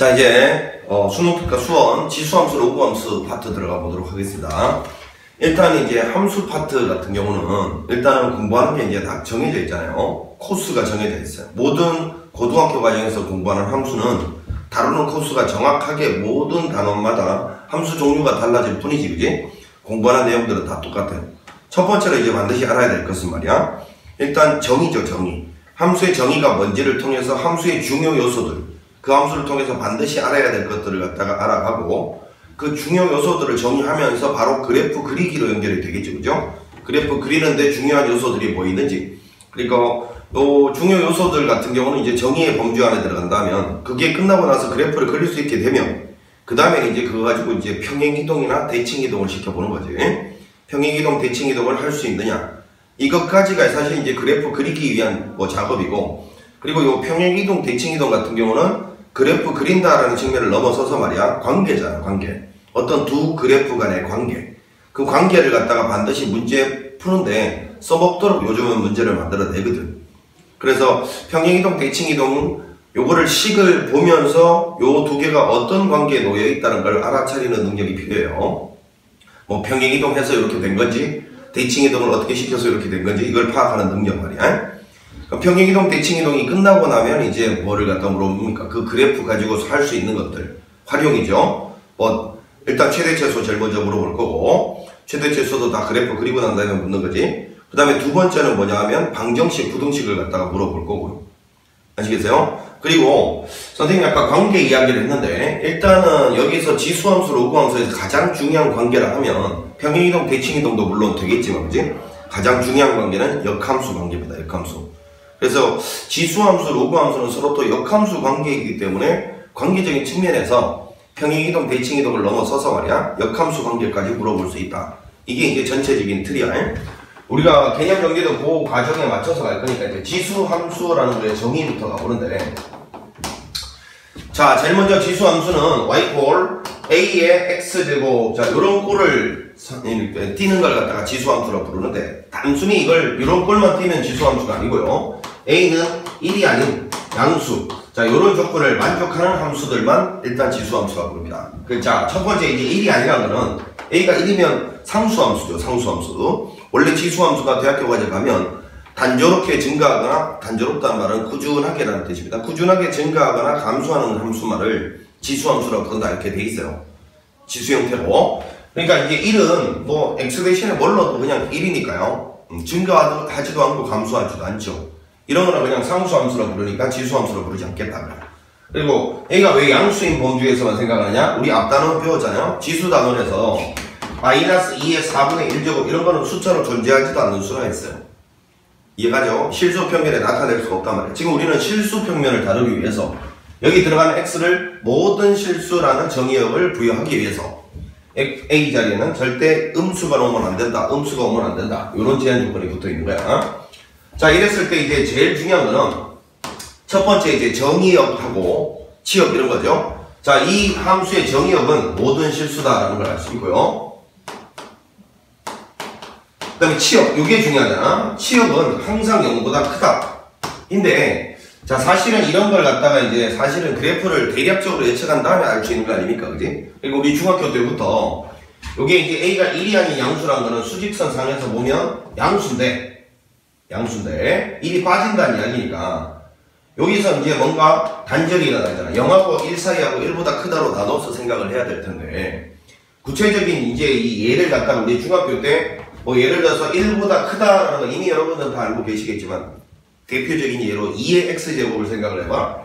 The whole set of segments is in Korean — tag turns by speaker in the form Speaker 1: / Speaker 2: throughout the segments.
Speaker 1: 자, 이제 수능특가 수원 지수함수 로그함수 파트 들어가 보도록 하겠습니다. 일단 이제 함수 파트 같은 경우는 일단은 공부하는 게 이제 다 정해져 있잖아요. 코스가 정해져 있어요. 모든 고등학교 과정에서 공부하는 함수는 다루는 코스가 정확하게 모든 단원마다 함수 종류가 달라질 뿐이지, 그지? 공부하는 내용들은 다 똑같아요. 첫 번째로 이제 반드시 알아야 될 것은 말이야. 일단 정의죠, 정의. 함수의 정의가 뭔지를 통해서 함수의 중요 요소들, 그 함수를 통해서 반드시 알아야 될 것들을 갖다가 알아가고, 그 중요 요소들을 정의하면서 바로 그래프 그리기로 연결이 되겠죠, 그죠? 그래프 그리는데 중요한 요소들이 뭐 있는지. 그러니까 요 중요 요소들 같은 경우는 이제 정의의 범주 안에 들어간다면, 그게 끝나고 나서 그래프를 그릴 수 있게 되면 그 다음에 이제 그거 가지고 이제 평행이동이나 대칭이동을 시켜보는 거지. 평행이동, 대칭이동을 할 수 있느냐, 이것까지가 사실 이제 그래프 그리기 위한 작업이고, 그리고 요 평행이동, 대칭이동 같은 경우는 그래프 그린다라는 측면을 넘어서서 말이야, 관계잖아, 관계. 어떤 두 그래프 간의 관계. 그 관계를 갖다가 반드시 문제 푸는데 써먹도록 요즘은 문제를 만들어내거든. 그래서 평행이동, 대칭이동, 요거를 식을 보면서 요 두 개가 어떤 관계에 놓여 있다는 걸 알아차리는 능력이 필요해요. 뭐 평행이동해서 이렇게 된 건지, 대칭이동을 어떻게 시켜서 이렇게 된 건지, 이걸 파악하는 능력 말이야. 평행이동, 대칭이동이 끝나고 나면 이제 뭐를 갖다 물어봅니까? 그 그래프 가지고 할 수 있는 것들. 활용이죠. 일단 최대최소 제일 먼저 물어볼 거고, 최대최소도 다 그래프 그리고 난 다음에 묻는 거지. 그 다음에 두 번째는 뭐냐 하면 방정식, 부등식을 갖다가 물어볼 거고요. 아시겠어요? 그리고 선생님이 아까 관계 이야기를 했는데, 일단은 여기서 지수함수, 로그함수에서 가장 중요한 관계라 하면 평행이동, 대칭이동도 물론 되겠지만, 그지? 가장 중요한 관계는 역함수 관계입니다. 역함수. 그래서 지수함수, 로그함수는 서로 또 역함수 관계이기 때문에 관계적인 측면에서 평행이동, 대칭이동을 넘어서서 말이야, 역함수 관계까지 물어볼 수 있다. 이게 이제 전체적인 틀이야. 우리가 개념 정리도 그 과정에 맞춰서 갈 거니까 이제 지수함수라는 거에 정의부터 가보는데, 자, 제일 먼저 지수함수는 y꼴 a의 x제곱, 자, 요런 꼴을 띄는 걸 갖다가 지수함수라고 부르는데, 단순히 요런 꼴만 띄면 지수함수가 아니고요. a는 1이 아닌 양수, 자, 요런 조건을 만족하는 함수들만 일단 지수함수라고 부릅니다. 자, 첫 번째 이제 1이 아니라는 거는 a가 1이면 상수함수죠, 상수함수. 원래 지수함수가 대학교 과제 가면 단조롭게 증가하거나, 단조롭다는 말은 꾸준하게라는 뜻입니다. 꾸준하게 증가하거나 감소하는 함수 말을 지수함수라고 부른다, 이렇게 돼 있어요. 지수 형태로. 그러니까 이제 1은 x 대신에 뭘 넣어도 그냥 1이니까요. 증가하지도 않고 감소하지도 않죠. 이런 거는 그냥 상수함수라고 부르니까 지수함수라고 부르지 않겠다. 그리고 a가 왜 양수인 범주에서만 생각하느냐? 우리 앞 단원 배웠잖아요. 지수 단원에서 마이너스 2의 4분의 1제곱, 이런 거는 숫자로 존재하지도 않는 수가 있어요. 이해가죠? 실수 평면에 나타낼 수가 없단 말이에요. 지금 우리는 실수 평면을 다루기 위해서 여기 들어가는 x를 모든 실수라는 정의역을 부여하기 위해서 a 자리에는 절대 음수가 오면 안 된다, 음수가 오면 안 된다, 이런 제한 조건이 붙어 있는 거야. 자, 이랬을 때 이제 제일 중요한 거는 첫 번째 이제 정의역하고 치역, 이런 거죠. 자, 이 함수의 정의역은 모든 실수다라는 걸 알 수 있고요. 그 다음에 치역, 이게 중요하잖아. 치역은 항상 0보다 크다. 인데, 자, 사실은 이런 걸 갖다가 이제 사실은 그래프를 대략적으로 예측한 다음에 알 수 있는 거 아닙니까? 그지? 그리고 우리 중학교 때부터 요게 이제 a가 1이 아닌 양수라는 거는 수직선 상에서 보면 양수인데 1이 빠진다는 이야기니까 여기서 이제 뭔가 단절이 일어나잖아. 0하고 1 사이하고 1보다 크다로 나눠서 생각을 해야 될 텐데, 구체적인 이제 이 예를 갖다가 우리 중학교 때 예를 들어서 1보다 크다라는 거 이미 여러분들은 다 알고 계시겠지만, 대표적인 예로 2의 x제곱을 생각을 해봐.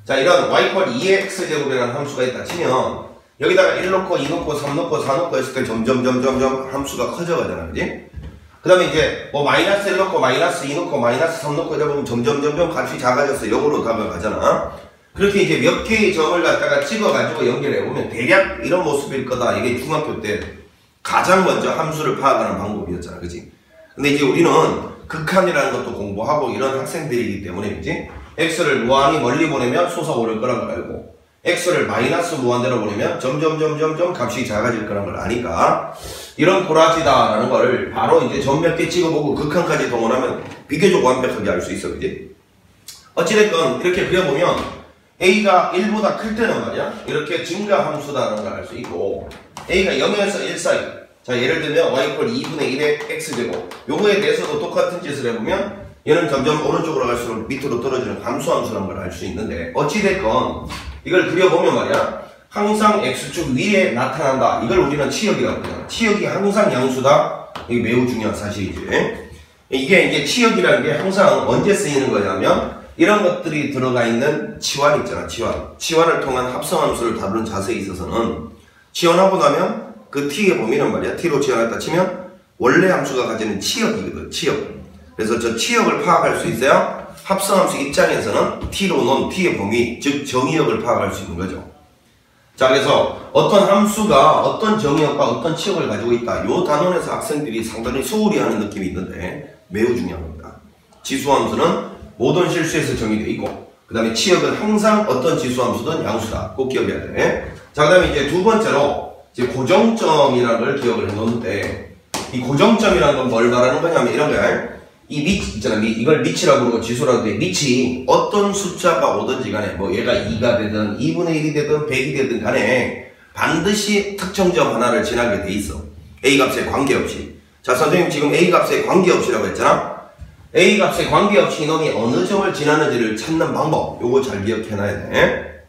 Speaker 1: 자, 이런 y꼴 2의 x제곱이라는 함수가 있다 치면 여기다가 1 넣고 2 넣고 3 넣고 4 넣고 했을 때 점점 함수가 커져가잖아, 그지? 그 다음에 이제 마이너스 1 넣고 마이너스 2 넣고 마이너스 3 넣고 이러다 보면 점점 값이 작아져서 0으로 다가가잖아. 그렇게 이제 몇 개의 점을 갖다가 찍어가지고 연결해보면 대략 이런 모습일 거다. 이게 중학교 때 가장 먼저 함수를 파악하는 방법이었잖아, 그지? 근데 이제 우리는 극한이라는 것도 공부하고 이런 학생들이기 때문에, 그지? x를 무한히 멀리 보내면 솟아오를 거란 걸 알고, x를 마이너스 무한대로 보내면 점점 값이 작아질 거란 걸 아니까, 이런 꼬라지다라는 걸 바로 이제 점 몇 개 찍어보고 극한까지 동원하면 비교적 완벽하게 알 수 있어, 그지? 어찌됐건 이렇게 그려보면 A가 1보다 클 때는 말이야 이렇게 증가함수다라는 걸 알 수 있고 A가 0에서 1 사이 자 예를 들면 y 이퀄 2분의 1의 x제곱 요거에 대해서도 똑같은 짓을 해보면 얘는 점점 오른쪽으로 갈수록 밑으로 떨어지는 감소함수라는 걸 알 수 있는데 어찌됐건 이걸 그려보면 말이야 항상 x축 위에 나타난다 이걸 우리는 치역이라고 하잖아. 치역이 항상 양수다 이게 매우 중요한 사실이지. 이게 이제 치역이라는 게 항상 언제 쓰이는 거냐면 이런 것들이 들어가 있는 치환 있잖아. 치환을 통한 합성함수를 다루는 자세에 있어서는 치환하고 나면 그 t의 범위는 말이야 t로 치환했다 치면 원래 함수가 가지는 치역이거든. 치역. 그래서 저 치역을 파악할 수 있어야 합성함수 입장에서는 t로 놓은 t의 범위 즉 정의역을 파악할 수 있는 거죠. 자 그래서 어떤 함수가 어떤 정의역과 어떤 치역을 가지고 있다 요 단원에서 학생들이 상당히 소홀히 하는 느낌이 있는데 매우 중요한 겁니다. 지수함수는 모든 실수에서 정의되어 있고 그 다음에 치역은 항상 어떤 지수함수든 양수다 꼭 기억해야 돼. 자 그 다음에 이제 두 번째로 이제 고정점이라는 걸 기억을 해놓는데 이 고정점이라는 건 뭘 말하는 거냐면 이런 거야. 이 밑 있잖아. 이걸 밑이라고 부르고 지수라고 돼. 밑이 어떤 숫자가 오든지 간에 뭐 얘가 2가 되든 2분의 1이 되든 100이 되든 간에 반드시 특정 점 하나를 지나게 돼 있어. A 값에 관계없이. 자 선생님 지금 A 값에 관계없이라고 했잖아. A 값에 관계없이 이놈이 어느 점을 지나는지를 찾는 방법 요거 잘 기억해놔야 돼.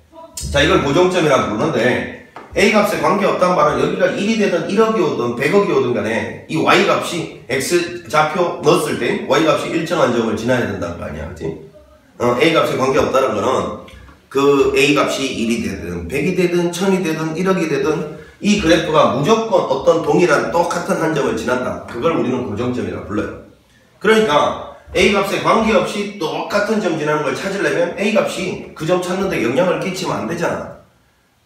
Speaker 1: 자 이걸 고정점이라고 부르는데 A 값에 관계없단 말은 여기가 1이 되든 1억이 오든 100억이 오든 간에 이 Y 값이 X 좌표 넣었을 때 Y 값이 일정한 점을 지나야 된다는 거 아니야. 그치? A 값에 관계없다는 거는 그 A 값이 1이 되든 100이 되든 1000이 되든 1억이 되든 이 그래프가 무조건 어떤 동일한 똑같은 한 점을 지난다. 그걸 우리는 고정점이라고 불러요. 그러니까 A 값에 관계없이 똑같은 점 지나는 걸 찾으려면 A 값이 그 점 찾는데 영향을 끼치면 안 되잖아.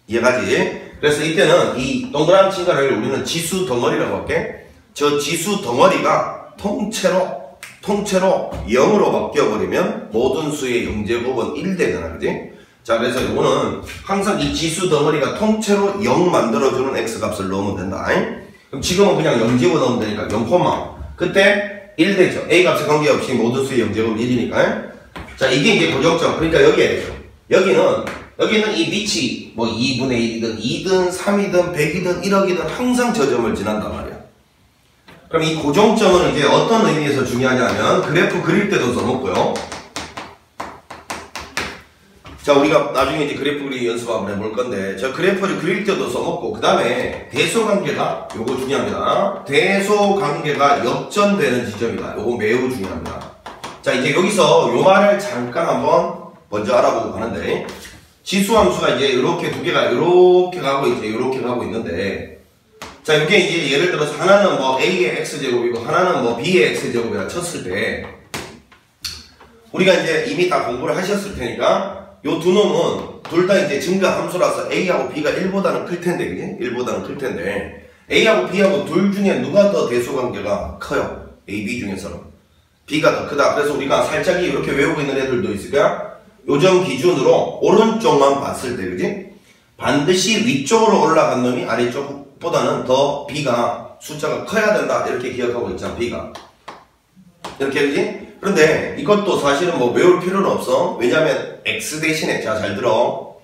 Speaker 1: 이해가지? 그래서 이때는 이 동그란 칭가를 우리는 지수 덩어리라고 할게. 저 지수 덩어리가 통째로 0으로 바뀌어버리면 모든 수의 영제곱은 1 되잖아. 그지? 자 그래서 이거는 항상 이 지수 덩어리가 통째로 0 만들어주는 x값을 넣으면 된다. 그럼 지금은 그냥 0 집어넣으면 되니까 0, 그때 1 되죠. A 값에 관계없이 모든 수의 영제곱은 1이니까. 자 이게 이제 고정점. 그러니까 여기는 이 밑이 뭐 2분의 1이든 2든 3이든 100이든 1억이든 항상 저 점을 지난단 말이야. 그럼 이 고정점은 이제 어떤 의미에서 중요하냐면 그래프 그릴 때도 써먹고요. 자 우리가 나중에 이제 그래프 그리기 연습 한번 해볼 건데 저 그래프를 그릴 때도 써먹고 그 다음에 대소관계가 요거 중요합니다. 대소관계가 역전되는 지점이다. 요거 매우 중요합니다. 자 이제 여기서 요 말을 잠깐 한번 먼저 알아보고 가는데 지수함수가 이제 이렇게 두 개가 이렇게 가고 이제 이렇게 가고 있는데 자 이게 이제 예를 들어서 하나는 뭐 A의 X제곱이고 하나는 뭐 B의 X제곱이라 쳤을 때 우리가 이제 이미 다 공부를 하셨을 테니까 요 두 놈은 둘 다 이제 증가함수라서 A하고 B가 1보다는 클 텐데 그지? 1보다는 클 텐데 A하고 B하고 둘 중에 누가 더 대소관계가 커요? A, B 중에서는 B가 더 크다. 그래서 우리가 살짝 이렇게 외우고 있는 애들도 있을 거야. 요점 기준으로 오른쪽만 봤을 때 그지? 반드시 위쪽으로 올라간 놈이 아래쪽보다는 더 B가 숫자가 커야 된다 이렇게 기억하고 있잖아. B가 이렇게 그지? 그런데 이것도 사실은 뭐 외울 필요는 없어. 왜냐면 X 대신에 자 잘 들어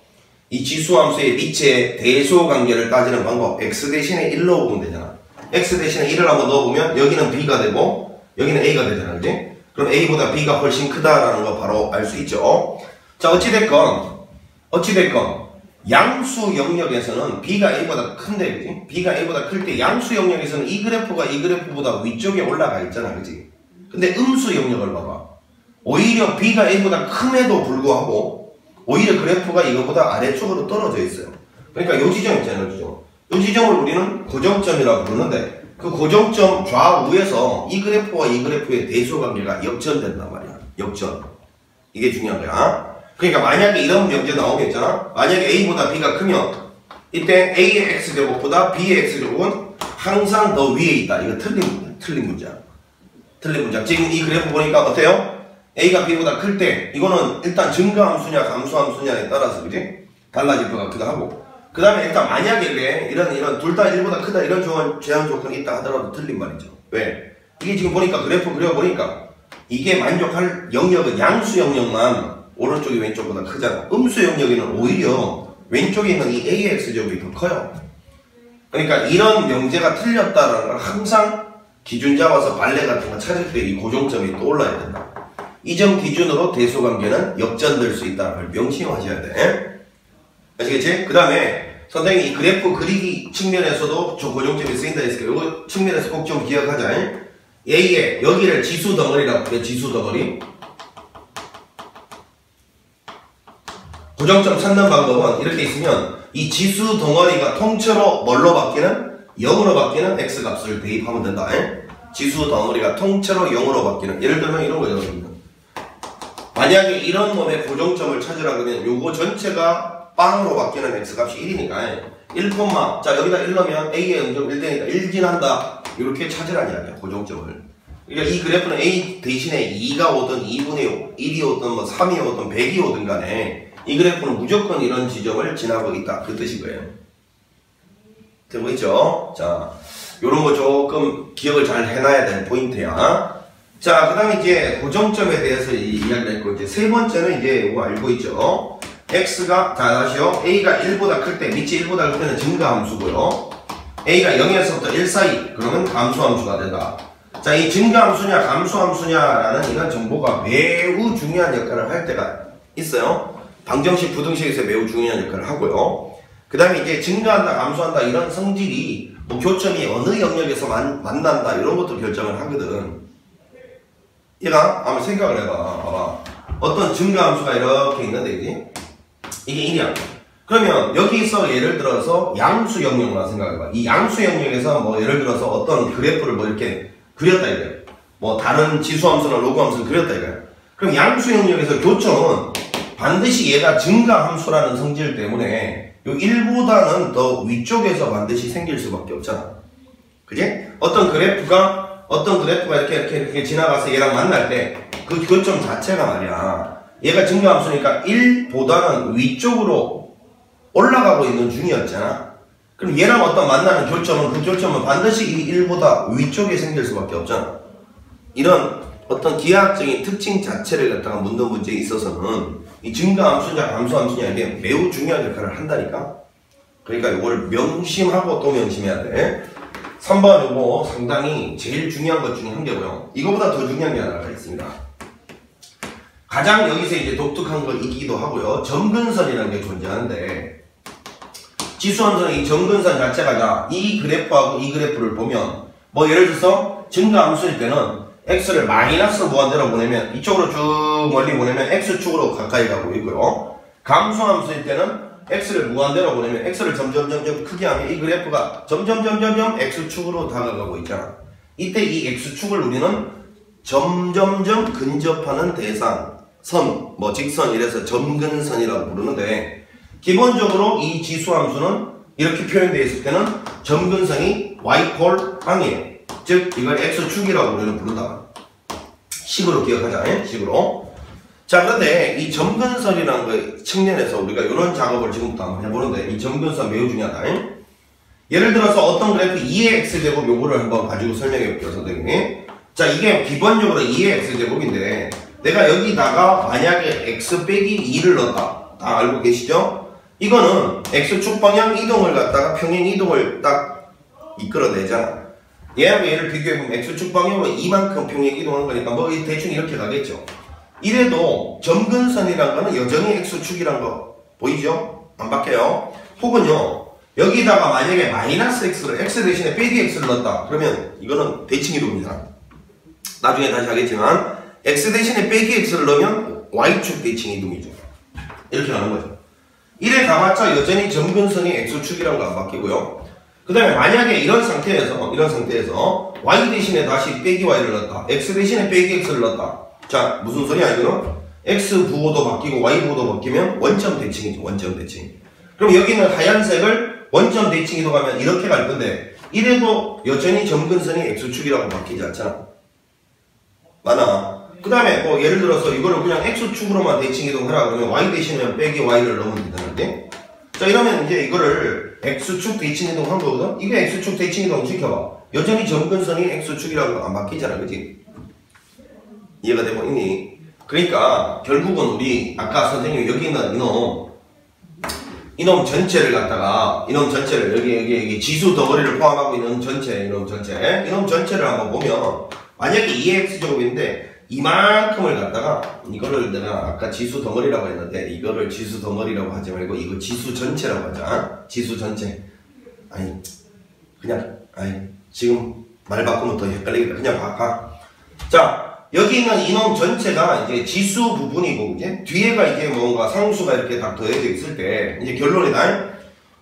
Speaker 1: 이 지수함수의 밑에 대소관계를 따지는 방법 X 대신에 1 넣어보면 되잖아. X 대신에 1을 한번 넣어보면 여기는 B가 되고 여기는 A가 되잖아. 그지? 그럼 A보다 B가 훨씬 크다라는 거 바로 알 수 있죠. 자 어찌됐건 양수 영역에서는 B가 A보다 큰데 그지? B가 A보다 클 때 양수 영역에서는 이 그래프가 이 그래프보다 위쪽에 올라가 있잖아. 그지? 근데 음수 영역을 봐봐. 오히려 B가 A보다 큼에도 불구하고 오히려 그래프가 이거보다 아래쪽으로 떨어져 있어요. 그러니까 요 지점 있잖아요. 요 지점을 우리는 고정점이라고 부르는데 그 고정점 좌우에서 이 그래프와 이 그래프의 대소관계가 역전된단 말이야. 역전. 이게 중요한 거야. 그러니까 만약에 이런 문제 나오겠잖아. 만약에 A보다 B가 크면 이때 A의 X제곱보다 B의 X제곱은 항상 더 위에 있다. 이거 틀린 문제야. 틀린 문제. 지금 이 그래프 보니까 어때요? A가 B보다 클 때 이거는 일단 증가함수냐 감소함수냐에 따라서 그지? 달라질 것 같기도 하고 그 다음에 일단 만약에 그래 이런 둘 다 1보다 크다 이런 제한 조건이 있다 하더라도 틀린 말이죠. 왜? 이게 지금 보니까 그래프 그려보니까 이게 만족할 영역은 양수 영역만 오른쪽이 왼쪽보다 크잖아. 음수 영역에는 오히려 왼쪽에 있는 이 a의 x제곱이 더 커요. 그러니까 이런 명제가 틀렸다라는 걸 항상 기준 잡아서 발레 같은 거 찾을 때 이 고정점이 떠올라야 된다. 이 점 기준으로 대수관계는 역전될 수 있다는 걸 명심하셔야 돼. 아시겠지? 그 다음에 선생님이 이 그래프 그리기 측면에서도 저 고정점이 쓰인다 했으니까 이거 측면에서 꼭 좀 기억하자. A에 여기를 지수 덩어리라고 그래. 지수 덩어리. 고정점 찾는 방법은 이렇게 있으면 이 지수 덩어리가 통째로 뭘로 바뀌는? 0으로 바뀌는 x값을 대입하면 된다. 지수 덩어리가 통째로 0으로 바뀌는. 예를 들면 이런 거죠. 만약에 이런 놈의 고정점을 찾으라 그러면 요거 전체가 빵으로 바뀌는 x값이 1이니까 1, 자 여기다 1 넣으면 a의 음점 1되니까 1 지난다. 이렇게 찾으라는 이야기야. 고정점을. 그러니까 이 그래프는 a 대신에 2가 오든 2분의 1이 오든 뭐 3이 오든 100이 오든 간에 이 그래프는 무조건 이런 지점을 지나고 있다. 그 뜻인 거예요. 되고 있죠? 자, 요런 거 조금 기억을 잘 해놔야 될 포인트야. 자, 그 다음에 이제 고정점에 대해서 이야기를 했고, 이제 세 번째는 이제 이거 알고 있죠? x가, 자, 다시요. a가 1보다 클 때, 밑이 1보다 클 때는 증가함수고요. a가 0에서부터 1 사이, 그러면 감소함수가 된다. 자, 이 증가함수냐, 감소함수냐라는 이런 정보가 매우 중요한 역할을 할 때가 있어요. 방정식, 부등식에서 매우 중요한 역할을 하고요. 그 다음에 이제 증가한다, 감소한다, 이런 성질이 뭐 교점이 어느 영역에서 만난다, 이런 것도 결정을 하거든. 얘가 한번 생각을 해봐. 봐봐. 어떤 증가함수가 이렇게 있는데, 그지? 이게 1이야. 그러면 여기서 예를 들어서 양수 영역만 생각해봐. 이 양수 영역에서 뭐 예를 들어서 어떤 그래프를 뭐 이렇게 그렸다 이거야. 뭐 다른 지수함수나 로그함수를 그렸다 이거야. 그럼 양수 영역에서 교점은 반드시 얘가 증가함수라는 성질 때문에 요 1보다는 더 위쪽에서 반드시 생길 수밖에 없잖아. 그지? 어떤 그래프가 이렇게 지나가서 얘랑 만날 때 그 교점 자체가 말이야. 얘가 증가함수니까 1보다는 위쪽으로 올라가고 있는 중이었잖아. 그럼 얘랑 어떤 만나는 교점은 그 교점은 반드시 이 1보다 위쪽에 생길 수밖에 없잖아. 이런 어떤 기하학적인 특징 자체를 갖다가 묻는 문제에 있어서는 이 증가함수냐 감소함수냐 이게 매우 중요한 역할을 한다니까. 그러니까 이걸 명심하고 또 명심해야 돼. 3번 요거 상당히 제일 중요한 것 중에 한 개고요. 이거보다 더 중요한 게 하나가 있습니다. 가장 여기서 이제 독특한 것이기도 하고요. 점근선이라는 게 존재하는데 지수함수는 이 점근선 자체가 이 그래프하고 이 그래프를 보면 뭐 예를 들어서 증가함수일 때는 x를 마이너스 무한대로 보내면 이쪽으로 쭉 멀리 보내면 x축으로 가까이 가고 있고요. 감소함수일 때는 x를 무한대로 보내면 x를 점점 크게 하면 이 그래프가 점점 x축으로 다가가고 있잖아. 이때 이 x축을 우리는 점점점 근접하는 대상 선, 뭐 직선 이래서 점근선이라고 부르는데 기본적으로 이 지수함수는 이렇게 표현되어 있을 때는 점근선이 y폴 항이에요. 즉 이걸 x축이라고 우리는 부른다. 식으로 기억하자. 식으로. 자, 그런데 이 점근선이라는 거 측면에서 우리가 이런 작업을 지금부터 한번 해보는데 이 점근선 매우 중요하다. 예를 들어서 어떤 그래프 2의 x제곱 요거를 한번 가지고 설명해 볼게요, 선생님이. 자, 이게 기본적으로 2의 x제곱인데 내가 여기다가 만약에 x 빼기 2를 넣었다. 다 알고 계시죠? 이거는 x축 방향 이동을 갖다가 평행 이동을 딱 이끌어내잖아. 얘하고 얘를 비교해보면 x축 방향으로 이만큼 평행 이동하는 거니까 뭐 대충 이렇게 가겠죠. 이래도 점근선이란 거는 여전히 x축이란 거 보이죠? 안 바뀌어요. 혹은요 여기다가 만약에 마이너스 x를 x 대신에 빼기 x를 넣었다. 그러면 이거는 대칭 이동이잖아. 나중에 다시 하겠지만 x 대신에 빼기 x를 넣으면 y축 대칭 이동이죠. 이렇게 가는 거죠. 이래 가봤자 여전히 점근선이 x축이란 거 안 바뀌고요. 그 다음에 만약에 이런 상태에서 y 대신에 다시 빼기 y를 넣었다. x 대신에 빼기 x를 넣었다. 자, 무슨 소리야 이거는? x 부호도 바뀌고 y 부호도 바뀌면 원점 대칭이죠. 원점 대칭. 그럼 여기는 하얀색을 원점 대칭이도 가면 이렇게 갈 건데 이래도 여전히 점근선이 x축이라고 바뀌지 않잖아. 맞아. 그 다음에 뭐 예를 들어서 이거를 그냥 x축으로만 대칭 이동해라 그러면 y 대신에 빼기 y를 넣으면 된다는데. 자, 이러면 이제 이거를 x축 대칭 이동 한 거거든? 이게 x축 대칭 이동 지켜봐. 여전히 점근선이 x축이라고 안 바뀌잖아. 그지? 이해가 되고 있니? 그러니까 결국은 우리 아까 선생님이 여기 있는 이놈 전체를 갖다가 이놈 전체를 여기 지수 덩어리를 포함하고 있는 전체 이놈 전체를 한번 보면 만약에 2x제곱인데 이만큼을 갖다가 이거를 내가 아까 지수 덩어리라고 했는데 이거를 지수 덩어리라고 하지 말고 이거 지수 전체라고 하자. 지수 전체. 아니 지금 말 바꾸면 더 헷갈리겠다. 그냥 봐. 자, 여기 있는 이놈 전체가 이제 지수 부분이고, 이제 뒤에가 이제 뭔가 상수가 이렇게 다 더해져 있을 때, 이제 결론이다.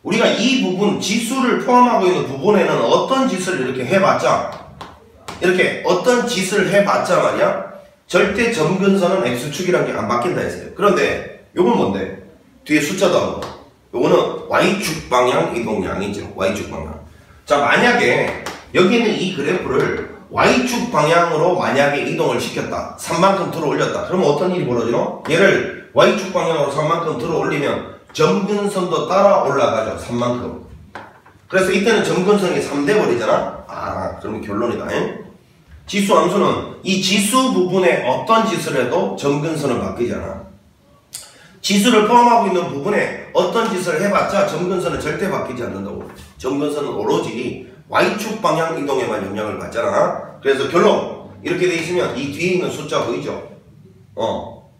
Speaker 1: 우리가 이 부분, 지수를 포함하고 있는 부분에는 어떤 짓을 이렇게 해봤자, 이렇게 어떤 짓을 해봤자 말이야, 절대 점근선은 x축이란 게 안 바뀐다 했어요. 그런데, 요건 뭔데? 뒤에 숫자도 안 거. 요거는 y축 방향 이동량이죠. y축 방향. 자, 만약에, 여기 있는 이 그래프를 y축 방향으로 만약에 이동을 시켰다. 3만큼 들어 올렸다. 그러면 어떤 일이 벌어지노? 얘를 y축 방향으로 3만큼 들어 올리면 점근선도 따라 올라가죠. 3만큼. 그래서 이때는 점근선이 3돼 버리잖아. 그러면 결론이다. 지수 함수는 이 지수 부분에 어떤 짓을 해도 점근선은 바뀌지 않아. 지수를 포함하고 있는 부분에 어떤 짓을 해봤자 점근선은 절대 바뀌지 않는다고. 점근선은 오로지 y축 방향 이동에만 영향을 받잖아. 그래서 결론 이렇게 돼 있으면 이 뒤에 있는 숫자 보이죠?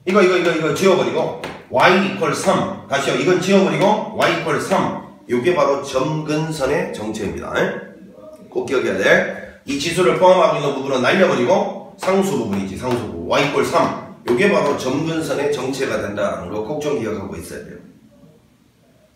Speaker 1: 이거 지워버리고 y 이퀄 3 다시요. 이건 지워버리고 y 이퀄 3 요게 바로 점근선의 정체입니다. 꼭 기억해야 돼. 이 지수를 포함하고 있는 부분은 날려버리고 상수 부분이지. 상수 부분 y 이퀄 3 요게 바로 점근선의 정체가 된다는 거 꼭 좀 기억하고 있어야 돼요.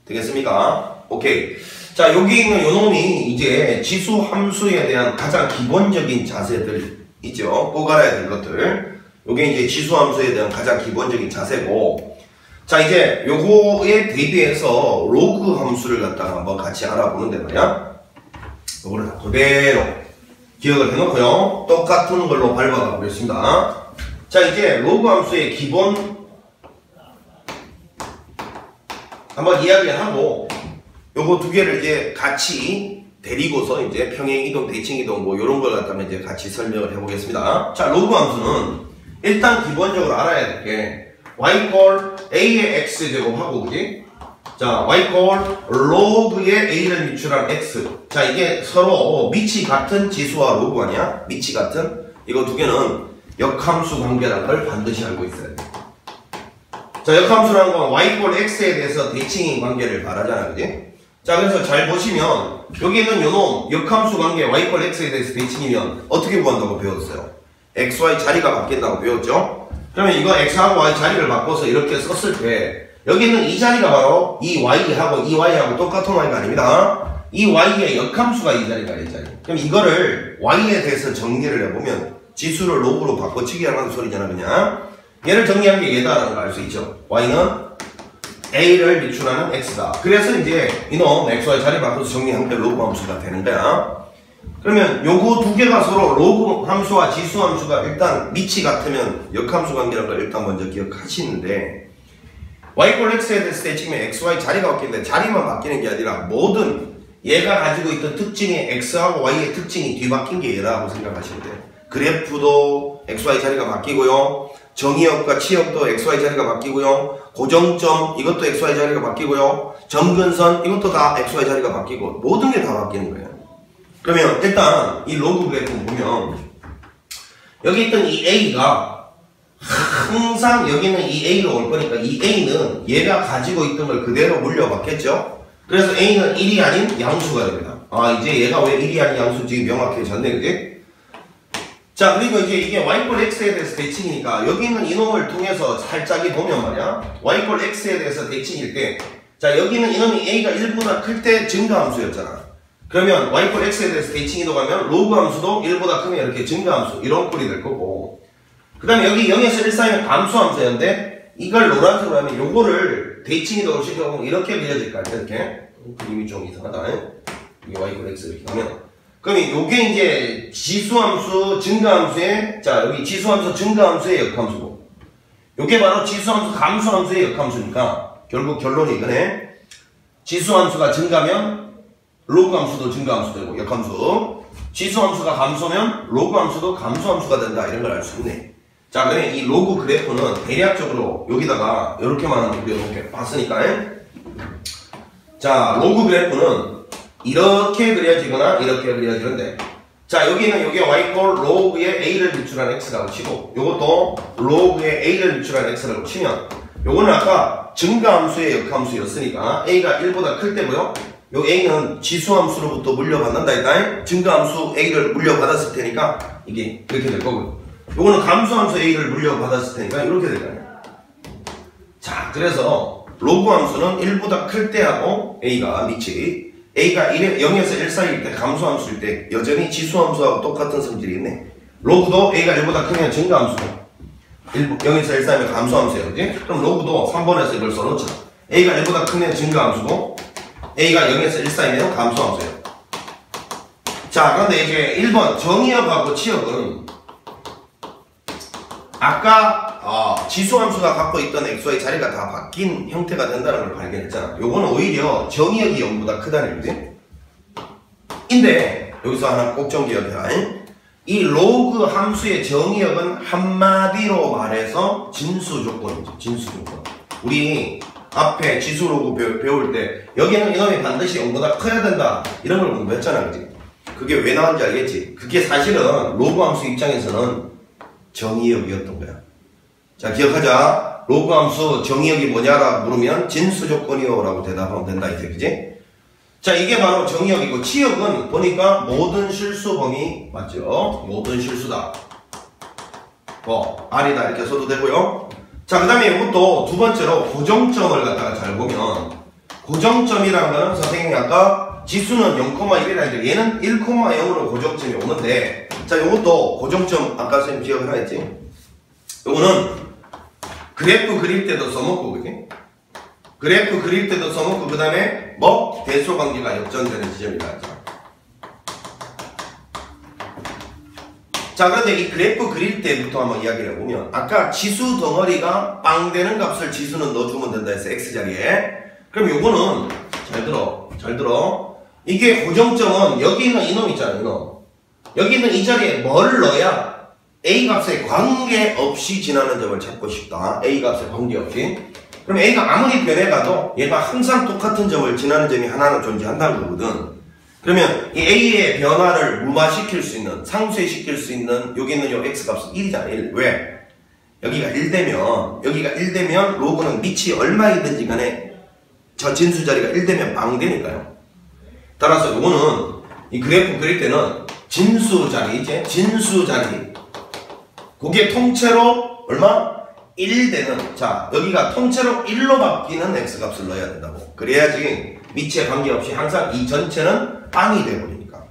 Speaker 1: 되겠습니까? 오케이. 자, 여기 있는 요놈이 이제 지수 함수에 대한 가장 기본적인 자세들 있죠. 꼭 알아야 될 것들. 요게 이제 지수 함수에 대한 가장 기본적인 자세고. 자, 이제 요거에 대비해서 로그 함수를 갖다가 한번 같이 알아보는데 말이야. 요거를 다 그대로 기억을 해놓고요. 똑같은 걸로 밟아가 보겠습니다. 자, 이제 로그 함수의 기본 한번 이야기를 하고 요거 두 개를 이제 같이 데리고서 이제 평행 이동, 대칭 이동 뭐 요런 걸 갖다가 이제 같이 설명을 해보겠습니다. 자, 로그 함수는 일단 기본적으로 알아야 될 게 y 꼴 a의 x 제곱하고 그지? 자, y 꼴 로그의 a를 미출한 x. 자, 이게 서로 밑이 같은 지수와 로그 아니야? 밑이 같은? 이거 두 개는 역함수 관계라는 걸 반드시 알고 있어야 돼. 자, 역함수라는 건 y 꼴 x에 대해서 대칭 관계를 말하잖아, 그지? 자, 그래서 잘 보시면 여기 있는 요놈 역함수 관계 y 꼴 x에 대해서 대칭이면 어떻게 구한다고 배웠어요? xy 자리가 바뀐다고 배웠죠? 그러면 이거 x하고 y 자리를 바꿔서 이렇게 썼을 때 여기 있는 이 자리가 바로 이 y하고 이 y하고 똑같은 y가 아닙니다. 이 y의 역함수가 이 자리가 이 자리. 그럼 이거를 y에 대해서 정리를 해보면 지수를 로그로 바꿔치기 하는 소리잖아, 그냥. 얘를 정리한 게 얘다라는 걸 알 수 있죠. y는 a를 미출하는 x다. 그래서 이제 이놈 xy 자리 바꿔서 정리한 게 로그 함수가 되는 거야. 그러면 요거 두 개가 서로 로그 함수와 지수 함수가 일단 밑이 같으면 역함수 관계라는 걸 일단 먼저 기억하시는데 y 꼴 x에 대해서 대칭이면 xy 자리가 바뀌는데 자리만 바뀌는 게 아니라 모든 얘가 가지고 있던 특징이 x하고 y의 특징이 뒤바뀐 게 얘라고 생각하시면 돼요. 그래프도 xy 자리가 바뀌고요. 정의역과 치역도 xy 자리가 바뀌고요. 고정점 이것도 xy 자리가 바뀌고요. 점근선 이것도 다 xy 자리가 바뀌고 모든 게 다 바뀌는 거예요. 그러면 일단 이 로그 그래프 보면 여기 있던 이 a가 항상 여기는 이 a로 올 거니까 이 a는 얘가 가지고 있던 걸 그대로 물려받겠죠. 그래서 a는 1이 아닌 양수가 됩니다. 이제 얘가 왜 1이 아닌 양수인지 명확해졌네, 그지? 자, 그리고 이제 이게 y 꼴 x에 대해서 대칭이니까 여기 있는 이놈을 통해서 살짝이 보면 말이야 y 꼴 x에 대해서 대칭일 때 자, 여기는 이놈이 a가 1보다 클 때 증가함수였잖아. 그러면 y 꼴 x에 대해서 대칭이도 가면 로그 함수도 1보다 크면 이렇게 증가함수 이런 꼴이 될 거고 그 다음에 여기 0에서 1 사이면 감수함수였는데 이걸 노란색으로 하면 요거를 대칭이동을 시켜보면 이렇게 그려질 거 아니야. 이렇게 그림이 좀 이상하다. 이게 y 꼴 x 이렇게 하면 그럼 요게 이제 지수함수 증가함수의 자 여기 지수함수 증가함수의 역함수고 요게 바로 지수함수 감수함수의 역함수니까 결국 결론이 이거네. 지수함수가 증가면 로그함수도 증가함수 되고 역함수 지수함수가 감소면 로그함수도 감소함수가 된다 이런 걸 알 수 있네. 자, 그러면 이 로그 그래프는 대략적으로 여기다가 이렇게만 이렇게 봤으니까. 자, 로그 그래프는 이렇게 그려지거나 이렇게 그려지는데, 자, 여기는 요게 y꼴 로그의 a를 비출한 x라고 치고, 요것도 로그의 a를 비출한 x라고 치면, 요거는 아까 증가함수의 역함수였으니까 a가 1보다 클 때고요. 요 a는 지수함수로부터 물려받는다 했다. 증가함수 a를 물려받았을 테니까 이게 이렇게 될 거고요. 요거는 감수함수 a를 물려받았을 테니까 이렇게 될 거예요. 자, 그래서 로그 함수는 1보다 클 때하고 a가 밑이 a가 0에서 1 사이일 때 감수함수일 때 여전히 지수함수하고 똑같은 성질이 있네. 로그도 a가 1보다 크면 증가함수고 0에서 1 사이면 감수함수예요. 그지? 그럼 로그도 3번에서 이걸 써놓자. a가 1보다 크면 증가함수고 a가 0에서 1 사이면 감수함수예요. 자, 그런데 이제 1번 정의역하고 치역은 아까 지수함수가 갖고 있던 x의 자리가 다 바뀐 형태가 된다는 걸 발견했잖아. 요거는 오히려 정의역이 0보다 크다는 얘기지. 인데 여기서 하나 꼭 좀 기억해라. 이 로그 함수의 정의역은 한마디로 말해서 진수 조건이죠. 진수 조건. 우리 앞에 지수 로그 배울 때 여기는 이놈이 반드시 0보다 커야 된다 이런 걸 공부했잖아. 그지? 그게 왜 나온지 알겠지? 그게 사실은 로그 함수 입장에서는 정의역이었던 거야. 자, 기억하자. 로그 함수 정의역이 뭐냐라고 물으면 진수 조건이요 라고 대답하면 된다 이제. 그지? 자, 이게 바로 정의역이고 치역은 보니까 모든 실수 범위 맞죠? 모든 실수다. R이다 이렇게 써도 되고요. 자, 그 다음에 이것도 두 번째로 고정점을 갖다가 잘 보면 고정점이라는 거는 선생님이 아까 지수는 0,1이라 했는데 얘는 1,0으로 고정점이 오는데, 자, 요것도 고정점 아까 선생님 기억을 하나 했지? 요거는 그래프 그릴 때도 써먹고, 그지? 그래프 그릴 때도 써먹고, 그 다음에 뭐? 대소관계가 역전되는 지점이라 하죠. 자, 그런데 이 그래프 그릴 때부터 한번 이야기를 해보면, 아까 지수 덩어리가 빵 되는 값을 지수는 넣어주면 된다 해서 x자리에. 그럼 요거는 잘 들어. 이게 고정점은 여기 있는 이놈 있잖아, 이놈. 여기 있는 이 자리에 뭘 넣어야 a 값에 관계없이 지나는 점을 찾고 싶다. a 값에 관계없이. 그럼 a가 아무리 변해가도 얘가 항상 똑같은 점을 지나는 점이 하나는 존재한다는 거거든. 그러면 이 a의 변화를 무마시킬 수 있는, 상쇄시킬 수 있는 여기 있는 요 x값은 1이잖아. 1. 왜? 여기가 1되면 로그는 밑이 얼마이든지 간에 저 진수 자리가 1되면 망되니까요. 따라서 요거는 이 그래프 그릴 때는 진수 자리, 그게 통째로 얼마? 1되는, 자, 여기가 통째로 1로 바뀌는 x값을 넣어야 된다고. 그래야지 밑에 관계없이 항상 이 전체는 빵이 돼버리니까.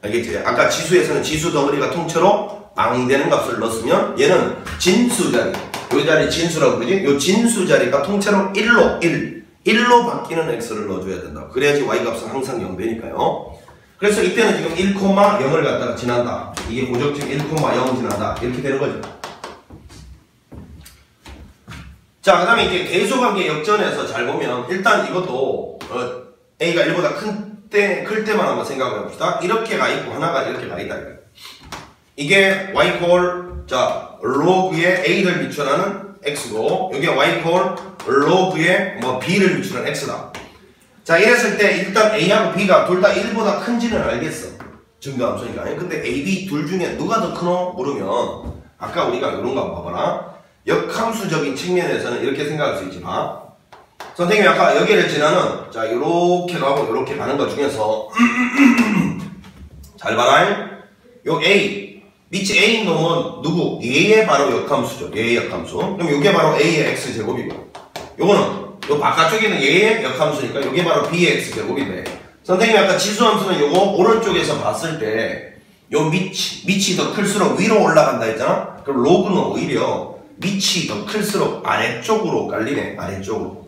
Speaker 1: 알겠지? 아까 지수에서는 지수 덩어리가 통째로 빵 되는 값을 넣었으면 얘는 진수 자리, 요 자리 진수라고 그러지? 요 진수 자리가 통째로 1로 바뀌는 x를 넣어줘야 된다. 그래야지 y값은 항상 0 되니까요. 그래서 이때는 지금 1,0을 갖다가 지난다. 이게 고정점 1,0 지난다. 이렇게 되는 거죠. 자, 그 다음에 이제 대소관계 역전에서 잘 보면 일단 이것도 a가 1보다 클 때만 한번 생각해 봅시다. 이렇게 가 있고 하나가 이렇게 가 있다. 이게 y꼴 로그의 a를 비춰나는 x고, 이게 y꼴 로그의 b를 비추는 x다. 자, 이랬을 때 일단 a하고 b가 둘 다 1보다 큰지는 알겠어. 증가함수니까. 근데 a, b 둘 중에 누가 더 크노? 물으면 아까 우리가 이런 거 한번 봐봐라. 역함수적인 측면에서는 이렇게 생각할 수 있지. 봐. 선생님이 아까 여기를 지나는, 자, 요렇게 가고 요렇게 가는 것 중에서 잘 봐라. 요 a, 밑이 a인 놈은 누구? 얘의 바로 역함수죠. 얘의 역함수. 그럼 요게 바로 a의 x제곱이고, 요거는 요 바깥쪽에 있는 얘의 역함수니까 요게 바로 b의 x제곱인데, 선생님이 아까 지수함수는 요거 오른쪽에서 봤을 때 요 밑이 더 클수록 위로 올라간다 했잖아? 그럼 로그는 오히려 밑이 더 클수록 아래쪽으로 깔리네. 아래쪽으로.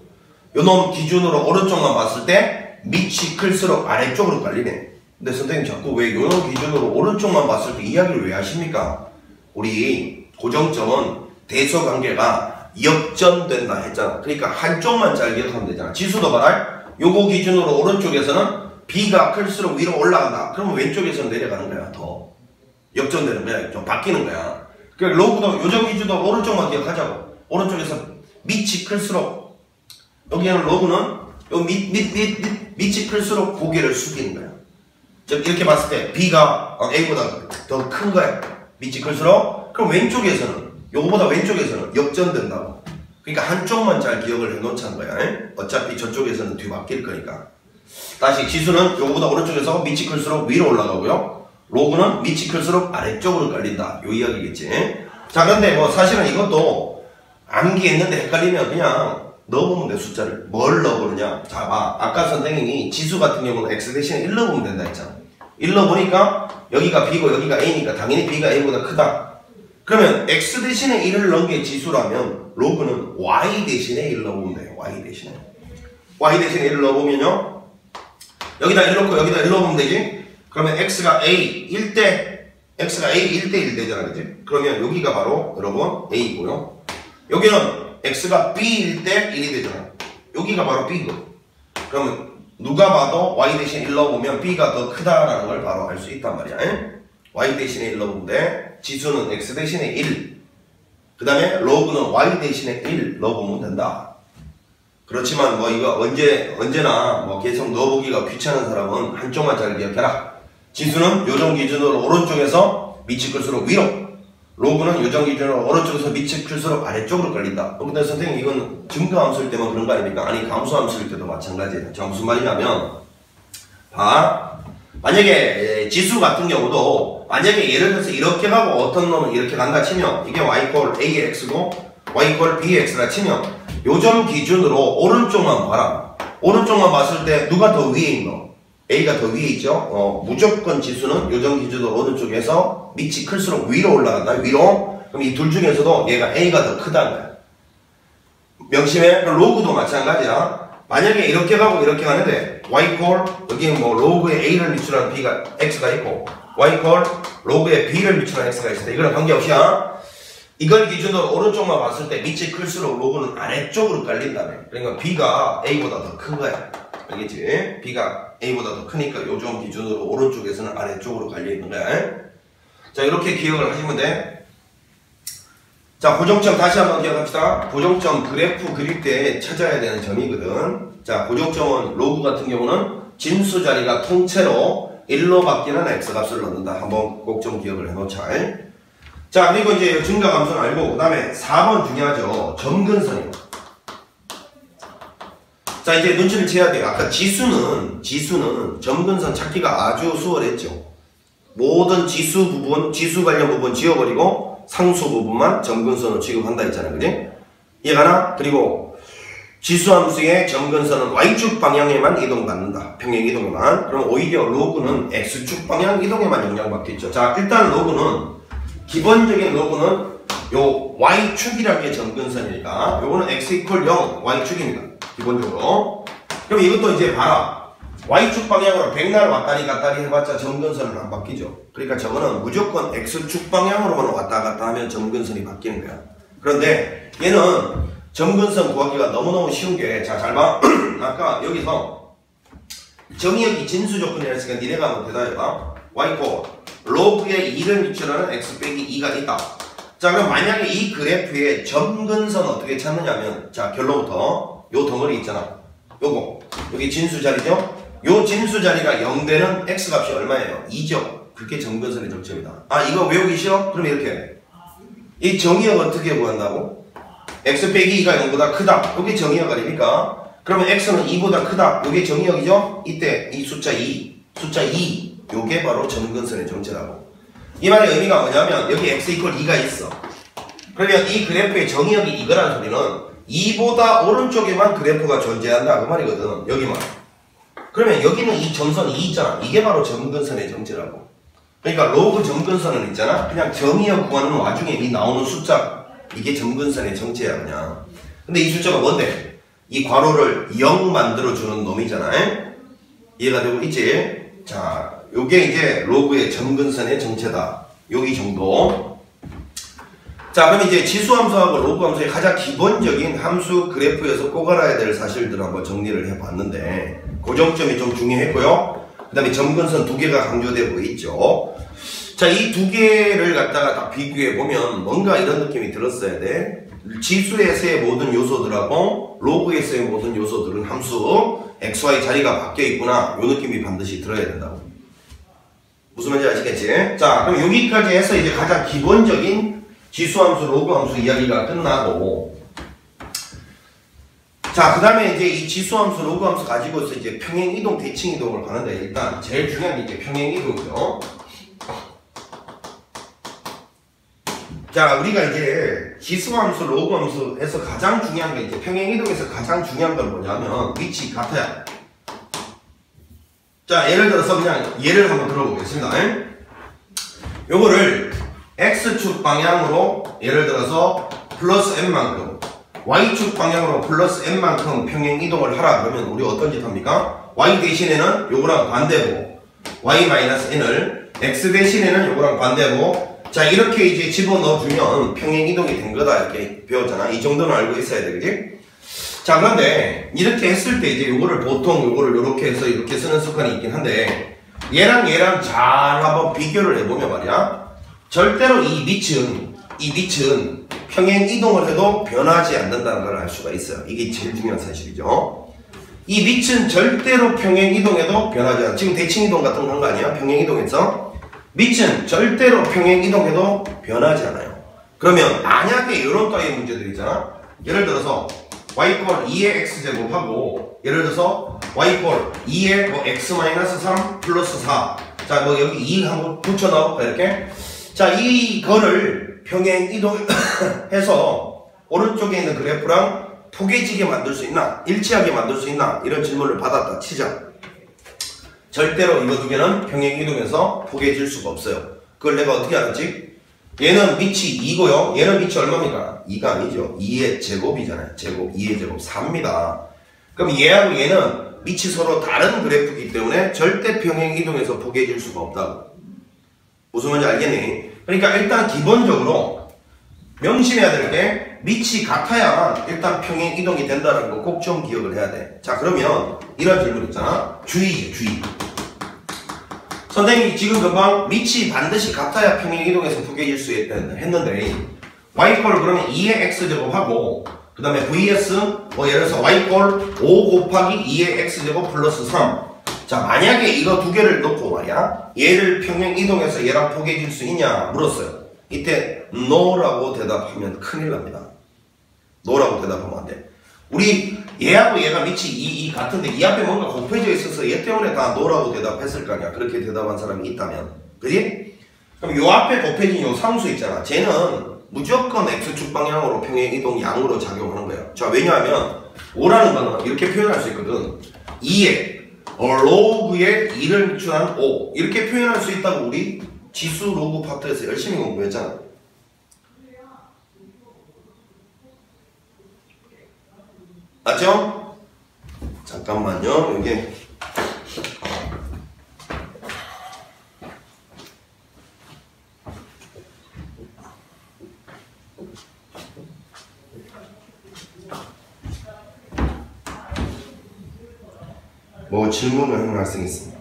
Speaker 1: 요놈 기준으로 오른쪽만 봤을 때 밑이 클수록 아래쪽으로 깔리네. 근데 선생님 자꾸 왜 요놈 기준으로 오른쪽만 봤을 때 이야기를 왜 하십니까? 우리 고정점은 대소관계가 역전된다 했잖아. 그러니까 한쪽만 잘 기억하면 되잖아. 지수도 봐라. 요거 기준으로 오른쪽에서는 b가 클수록 위로 올라간다. 그러면 왼쪽에서는 내려가는 거야. 더 역전되는 거야. 좀 바뀌는 거야. 그러니까 로그도 요정 기준도 오른쪽만 기억하자고. 오른쪽에서 밑이 클수록 여기에는 로그는 요 밑이 클수록 고개를 숙이는 거야. 즉 이렇게 봤을 때 B가 A보다 더 큰 거야. 밑이 클수록. 그럼 왼쪽에서는 요거보다 왼쪽에서는 역전된다고. 그러니까 한쪽만 잘 기억을 해놓자는 거야. 어차피 저쪽에서는 뒤바뀔 거니까. 다시 지수는 요거보다 오른쪽에서 밑이 클수록 위로 올라가고요. 로그는 밑이 클수록 아래쪽으로 깔린다. 요 이야기겠지. 자, 근데 뭐 사실은 이것도 암기했는데 헷갈리면 그냥 넣어보면 돼, 숫자를. 뭘 넣어보느냐. 자, 봐. 아까 선생님이 지수 같은 경우는 x 대신에 1 넣어보면 된다 했잖아. 1 넣어보니까 여기가 B고 여기가 A니까 당연히 B가 A보다 크다. 그러면 x 대신에 1을 넣은 게 지수라면 로그는 y 대신에 1 넣어보면 돼요. y 대신에. y 대신에 1을 넣어보면요. 여기다 1 넣고 여기다 1 넣어보면 되지. 그러면 x가 A 1대 x가 A 1대 1 되잖아. 그지? 그러면 여기가 바로 여러분 A고요. 여기는 x가 B 1대 1이 되잖아. 여기가 바로 B고. 그러면 누가 봐도 y 대신에 1 넣어보면 B가 더 크다라는 걸 바로 알 수 있단 말이야. y 대신에 1 넣어보면 돼. 지수는 x 대신에 1. 그 다음에 로그는 y 대신에 1 넣어보면 된다. 그렇지만 뭐 이거 언제나 뭐 계속 넣어보기가 귀찮은 사람은 한쪽만 잘 기억해라. 지수는 요정 기준으로 오른쪽에서 밑이 클수록 위로, 로그는 요정 기준으로 오른쪽에서 밑이 클수록 아래쪽으로 깔린다. 근데 선생님 이건 증가함수일 때만 그런 거 아닙니까? 아니 감수함수일 때도 마찬가지예요. 자, 무슨 말이냐면 만약에 지수 같은 경우도 만약에 예를 들어서 이렇게 가고 어떤 놈은 이렇게 간다 치면 이게 y 꼴 AX고 y 꼴 BX라 치면 요점 기준으로 오른쪽만 봐라. 오른쪽만 봤을 때 누가 더 위에 있노? A가 더 위에 있죠? 무조건 지수는 요점 기준으로 오른쪽에서 밑이 클수록 위로 올라간다. 위로. 그럼 이 둘 중에서도 얘가 A가 더 크다는 거야. 명심해. 로그도 마찬가지야. 만약에 이렇게 가고 이렇게 가는데 y꼴 여기는 뭐 로그에 A를 미출하는 B가 X가 있고 y꼴 로그에 B를 미출하는 X가 있을 때 이거는 관계없이야. 이걸 기준으로 오른쪽만 봤을 때 밑이 클수록 로그는 아래쪽으로 깔린다며. 그러니까 B가 A보다 더 큰 거야. 알겠지? B가 A보다 더 크니까 요점 기준으로 오른쪽에서는 아래쪽으로 깔려있는 거야. 자, 이렇게 기억을 하시면 돼. 자, 고정점 다시 한번 기억합시다. 고정점 그래프 그릴 때 찾아야 되는 점이거든. 자, 고정점은 로그 같은 경우는 진수 자리가 통째로 1로 바뀌는 x값을 넣는다. 한번 꼭 좀 기억을 해놓자. 자, 그리고 이제 증가감수는 알고, 그 다음에 4번 중요하죠. 점근선이요. 자, 이제 눈치를 채야 돼요. 아까 지수는 점근선 찾기가 아주 수월했죠. 모든 지수 부분, 지수 관련 부분 지워버리고 상수 부분만 점근선으로 취급한다 했잖아요. 그지? 이해가나? 그리고 지수함수의 점근선은 y축 방향에만 이동받는다. 평행 이동에만. 그럼 오히려 로그는 x축 방향 이동에만 영향받겠죠. 자, 일단 로그는 기본적인 로그는 요 y축이라는 게 점근선이니까 요거는 x 이퀄 0 y축입니다. 기본적으로. 그럼 이것도 이제 봐라. y축 방향으로 백날 왔다리 갔다리 해봤자 점근선은 안 바뀌죠. 그러니까 저거는 무조건 x축 방향으로만 왔다 갔다 하면 점근선이 바뀌는 거야. 그런데 얘는 점근선 구하기가 너무너무 쉬운 게, 자, 잘 봐. 아까 여기서 정의역이 진수 조건이라 했으니까 니네가 한번 대답해봐. y꼴 로그에 2를 미출하는 x 빼기 2가 있다. 자, 그럼 만약에 이 그래프의 점근선 어떻게 찾느냐면, 자, 결론부터 요 덩어리 있잖아. 요거 여기 진수 자리죠? 요 진수 자리가 0되는 x값이 얼마예요? 2죠. 그게 점근선의 정점이다. 아, 이거 외우기 싫어? 그럼 이렇게 해. 이 정의역 어떻게 구한다고? x 빼기 2가 0보다 크다. 요게 정의역 아닙니까? 그러면 x는 2보다 크다. 요게 정의역이죠? 이때 이 숫자 2 요게 바로 점근선의 정체라고. 이 말의 의미가 뭐냐면 여기 x 이퀄 2가 있어. 그러면 이 그래프의 정의역이 이거라는 소리는 2보다 오른쪽에만 그래프가 존재한다 그 말이거든. 여기만. 그러면 여기는 이 점선 2 있잖아. 이게 바로 점근선의 정체라고. 그러니까 로그 점근선은 있잖아. 그냥 정의역 구하는 와중에 이 나오는 숫자 이게 점근선의 정체야 그냥. 근데 이 숫자가 뭔데? 이 괄호를 0 만들어주는 놈이잖아. 이해가 되고 있지? 자, 요게 이제 로그의 점근선의 정체다. 여기 정도. 자, 그럼 이제 지수함수하고 로그함수의 가장 기본적인 함수 그래프에서 꼭 알아야 될 사실들을 한번 정리를 해봤는데 고정점이 좀 중요했고요. 그 다음에 점근선 두 개가 강조되고 있죠. 자, 이 두 개를 갖다가 딱 비교해 보면 뭔가 이런 느낌이 들었어야 돼. 지수에서의 모든 요소들하고 로그에서의 모든 요소들은 함수 xy 자리가 바뀌어 있구나. 요 느낌이 반드시 들어야 된다고. 무슨 말인지 아시겠지? 자, 그럼 여기까지 해서 이제 가장 기본적인 지수함수, 로그함수 이야기가 끝나고, 자, 그 다음에 이제 이 지수함수, 로그함수 가지고서 이제 평행이동, 대칭이동을 가는데, 일단 제일 중요한 게 이제 평행이동이죠. 자, 우리가 이제 지수함수, 로그함수에서 가장 중요한 게 이제 평행이동에서 가장 중요한 건 뭐냐면 위치 같아야. 자, 예를 들어서 그냥 예를 한번 들어보겠습니다. 요거를 x축 방향으로 예를 들어서 플러스 n만큼, y축 방향으로 플러스 n만큼 평행이동을 하라 그러면 우리 어떤 짓 합니까? y 대신에는 요거랑 반대고 y-n을 x 대신에는 요거랑 반대고, 자, 이렇게 이제 집어넣어주면 평행이동이 된 거다 이렇게 배웠잖아. 이 정도는 알고 있어야 돼, 그지? 자, 그런데 이렇게 했을 때 이제 요거를 보통 요거를 요렇게 해서 이렇게 쓰는 습관이 있긴 한데, 얘랑 얘랑 잘 한번 비교를 해보면 말이야, 절대로 이 밑은 평행이동을 해도 변하지 않는다는 걸 알 수가 있어요. 이게 제일 중요한 사실이죠. 이 밑은 절대로 평행이동해도 변하지 않아. 지금 대칭이동 같은 거 한 거 아니야? 평행이동에서 밑은 절대로 평행이동해도 변하지 않아요. 그러면 만약에 이런 따위의 문제들 있잖아. 예를 들어서 y 꼴 2의 x제곱하고, 예를 들어서 y 꼴 2의 뭐 x-3 플러스 4. 자, 뭐 여기 2 한번 붙여넣어볼까 이렇게. 자, 이거를 평행이동해서 오른쪽에 있는 그래프랑 포개지게 만들 수 있나? 일치하게 만들 수 있나? 이런 질문을 받았다 치자. 절대로 이거 두 개는 평행이동해서 포개질 수가 없어요. 그걸 내가 어떻게 알았지? 얘는 밑이 2고요. 얘는 밑이 얼마입니까? 2가 아니죠. 2의 제곱이잖아요. 제곱, 2의 제곱 4입니다. 그럼 얘하고 얘는 밑이 서로 다른 그래프이기 때문에 절대 평행이동해서 포개질 수가 없다고. 무슨 말인지 알겠니? 그러니까 일단 기본적으로 명심해야 될 게 밑이 같아야만 일단 평행이동이 된다는 거 꼭 좀 기억을 해야 돼. 자, 그러면 이런 질문 있잖아. 주의지, 주의. 선생님이 지금 금방 밑이 반드시 같아야 평행이동해서 포개질 수 했는데, y꼴 그러면 2의 x제곱하고, 그 다음에 vs 뭐 예를 들어서 y꼴 5 곱하기 2의 x제곱 플러스 3. 자, 만약에 이거 두 개를 놓고 말이야, 얘를 평행이동해서 얘랑 포개질 수 있냐 물었어요. 이때 no라고 대답하면 큰일 납니다. no라고 대답하면 안 돼. 우리 얘하고 얘가 밑이 같은데 이 앞에 뭔가 곱해져 있어서 얘 때문에 다 no라고 대답했을 거 아니야. 그렇게 대답한 사람이 있다면. 그지? 그럼 요 앞에 곱해진 요 상수 있잖아. 쟤는 무조건 x축 방향으로 평행이동 양으로 작용하는 거예요. 자, 왜냐하면 5라는 거는 이렇게 표현할 수 있거든. 2에 로그에 2를 미출한 5 이렇게 표현할 수 있다고 우리 지수 로그 파트에서 열심히 공부했잖아. 맞죠? 잠깐만요. 여기 뭐 질문을 하는 학생이 있습니다.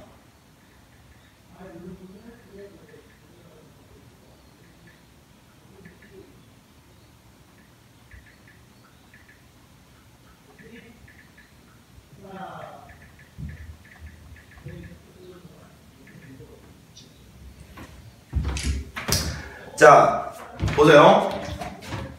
Speaker 1: 자, 보세요.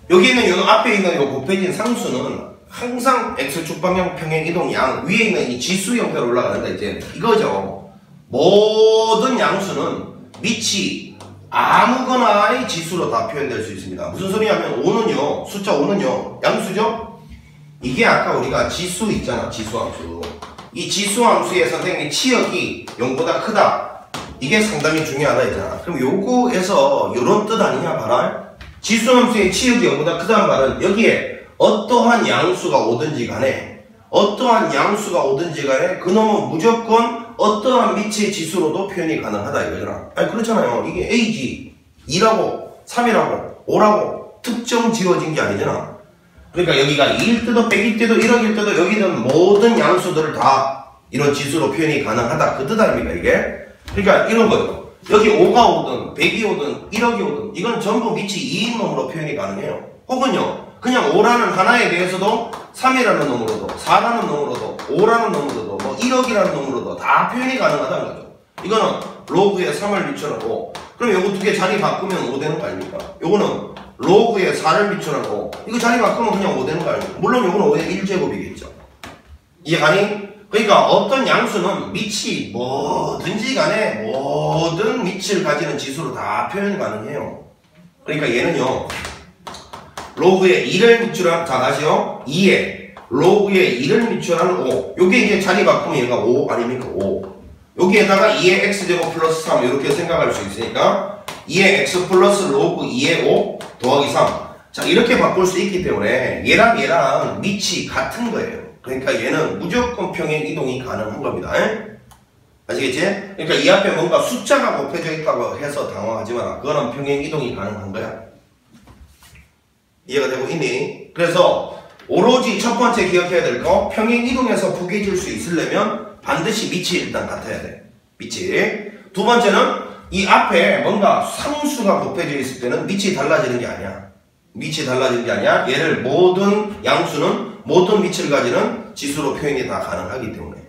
Speaker 1: 여기 있는 요 앞에 있는 요 곱해진 상수는 항상 x축 방향 평행이동 양 위에 있는 이 지수 형태로 올라가는데, 이제 이거죠. 모든 양수는 밑이 아무거나의 지수로 다 표현될 수 있습니다. 무슨 소리냐면 5는요, 숫자 5는요 양수죠. 이게 아까 우리가 지수 있잖아, 지수함수. 이 지수함수의 선생님이 치역이 0보다 크다, 이게 상당히 중요하다 했잖아. 그럼 요거에서 요런 뜻 아니냐 봐라. 지수함수의 치역이 0보다 크다는 말은 여기에 어떠한 양수가 오든지 간에 그놈은 무조건 어떠한 밑의 지수로도 표현이 가능하다 이거잖아. 아니 그렇잖아요. 이게 A지 2라고 3이라고 5라고 특정 지어진 게 아니잖아. 그러니까 여기가 2일 때도 100일 때도 1억일 때도 여기 있는 모든 양수들을 다 이런 지수로 표현이 가능하다 그 뜻 아닙니까 이게? 그러니까 이런 거예요. 여기 5가 오든 100이 오든 1억이 오든 이건 전부 밑이 2인 놈으로 표현이 가능해요. 혹은요 그냥 5라는 하나에 대해서도 3이라는 놈으로도 4라는 놈으로도 5라는 놈으로도 뭐 1억이라는 놈으로도 다 표현이 가능하다는 거죠. 이거는 로그에 3을 미쳐놓고 그럼 요거 두 개 자리 바꾸면 5 되는 거 아닙니까? 요거는 로그에 4를 미쳐놓고 이거 자리 바꾸면 그냥 5 되는 거 아닙니까? 물론 요거는 5의 1제곱이겠죠. 이해가니? 그러니까 어떤 양수는 밑이 뭐든지 간에 모든 밑을 가지는 지수로 다 표현 가능해요. 그러니까 얘는요 로그에 2를 미출한, 자 다시요 2에 로그에 2를 미출한 5 요게 이제 자리 바꾸면 얘가 5 아닙니까? 5 여기에다가 2의 x제곱 플러스 3 이렇게 생각할 수 있으니까 2의 x 플러스 로그 2의 5 더하기 3 자 이렇게 바꿀 수 있기 때문에 얘랑 밑이 같은 거예요. 그러니까 얘는 무조건 평행 이동이 가능한 겁니다. 아시겠지? 그러니까 이 앞에 뭔가 숫자가 곱해져 있다고 해서 당황하지 마라. 그거는 평행 이동이 가능한 거야. 이해가 되고 있니? 그래서 오로지 첫 번째 기억해야 될 거 평행 이동에서 부계질 수 있으려면 반드시 밑이 일단 같아야 돼. 밑이. 두 번째는 이 앞에 뭔가 상수가 곱해져 있을 때는 밑이 달라지는 게 아니야. 밑이 달라지는 게 아니야. 얘를 모든 양수는 모든 밑을 가지는 지수로 표현이 다 가능하기 때문에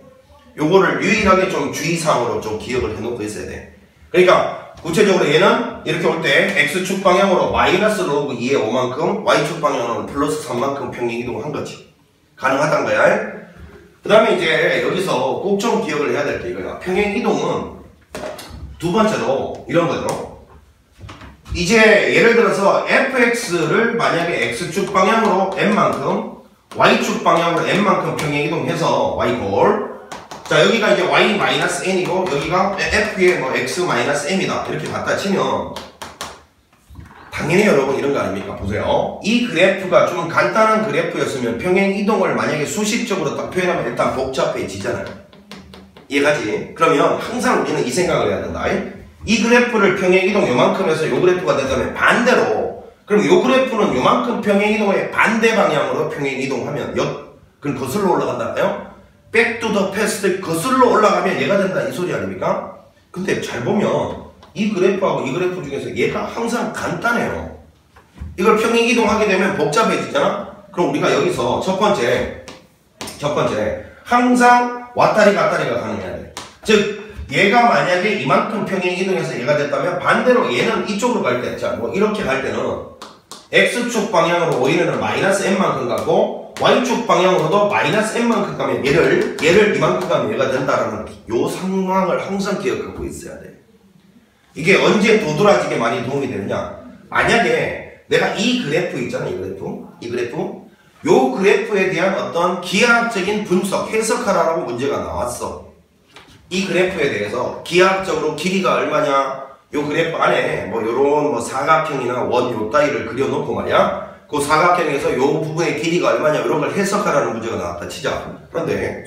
Speaker 1: 요거를 유일하게 좀 주의사항으로 좀 기억을 해놓고 있어야 돼. 그러니까 구체적으로 얘는 이렇게 올 때 x축 방향으로 마이너스 로그 2의 5만큼 y축 방향으로는 플러스 3만큼 평행 이동한 거지. 가능하단 거야. 그 다음에 이제 여기서 꼭 좀 기억을 해야 될 게 이거야. 평행 이동은 두 번째로 이런 거죠. 이제 예를 들어서 fx를 만약에 x축 방향으로 n만큼 y축 방향으로 n만큼 평행 이동해서 y골 자 여기가 이제 y-n이고 여기가 f의 뭐 x-m이다 이렇게 갖다 치면 당연히 여러분 이런 거 아닙니까? 보세요. 이 그래프가 좀 간단한 그래프였으면 평행 이동을 만약에 수식적으로 딱 표현하면 일단 복잡해지잖아요. 이해가지? 그러면 항상 우리는 이 생각을 해야 된다. 이 그래프를 평행 이동 요만큼 해서 요 그래프가 된다면 반대로 그럼 요 그래프는 요만큼 평행 이동의 반대 방향으로 평행 이동하면 그럼 거슬러 올라간다고요? back to the past 거슬러 올라가면 얘가 된다 이 소리 아닙니까? 근데 잘 보면 이 그래프하고 이 그래프 중에서 얘가 항상 간단해요. 이걸 평행 이동하게 되면 복잡해지잖아? 그럼 우리가 여기서 첫 번째 항상 왔다리 갔다리가 가능해야 돼. 즉 얘가 만약에 이만큼 평행 이동해서 얘가 됐다면 반대로 얘는 이쪽으로 갈 때, 자, 뭐 이렇게 갈 때는 x축 방향으로 오히려는 마이너스 n만큼 가고 y축 방향으로도 마이너스 n만큼 가면 얘를 이만큼 가면 얘가 된다라는 요 상황을 항상 기억하고 있어야 돼. 이게 언제 도드라지게 많이 도움이 되느냐? 만약에 내가 이 그래프 있잖아, 이 그래프 요 그래프에 대한 어떤 기하학적인 분석, 해석하라고 문제가 나왔어. 이 그래프에 대해서 기하학적으로 길이가 얼마냐? 요 그래프 안에 뭐 요런 뭐 사각형이나 원 요 따위를 그려놓고 말이야. 그 사각형에서 요 부분의 길이가 얼마냐 이런 걸 해석하라는 문제가 나왔다 치자. 그런데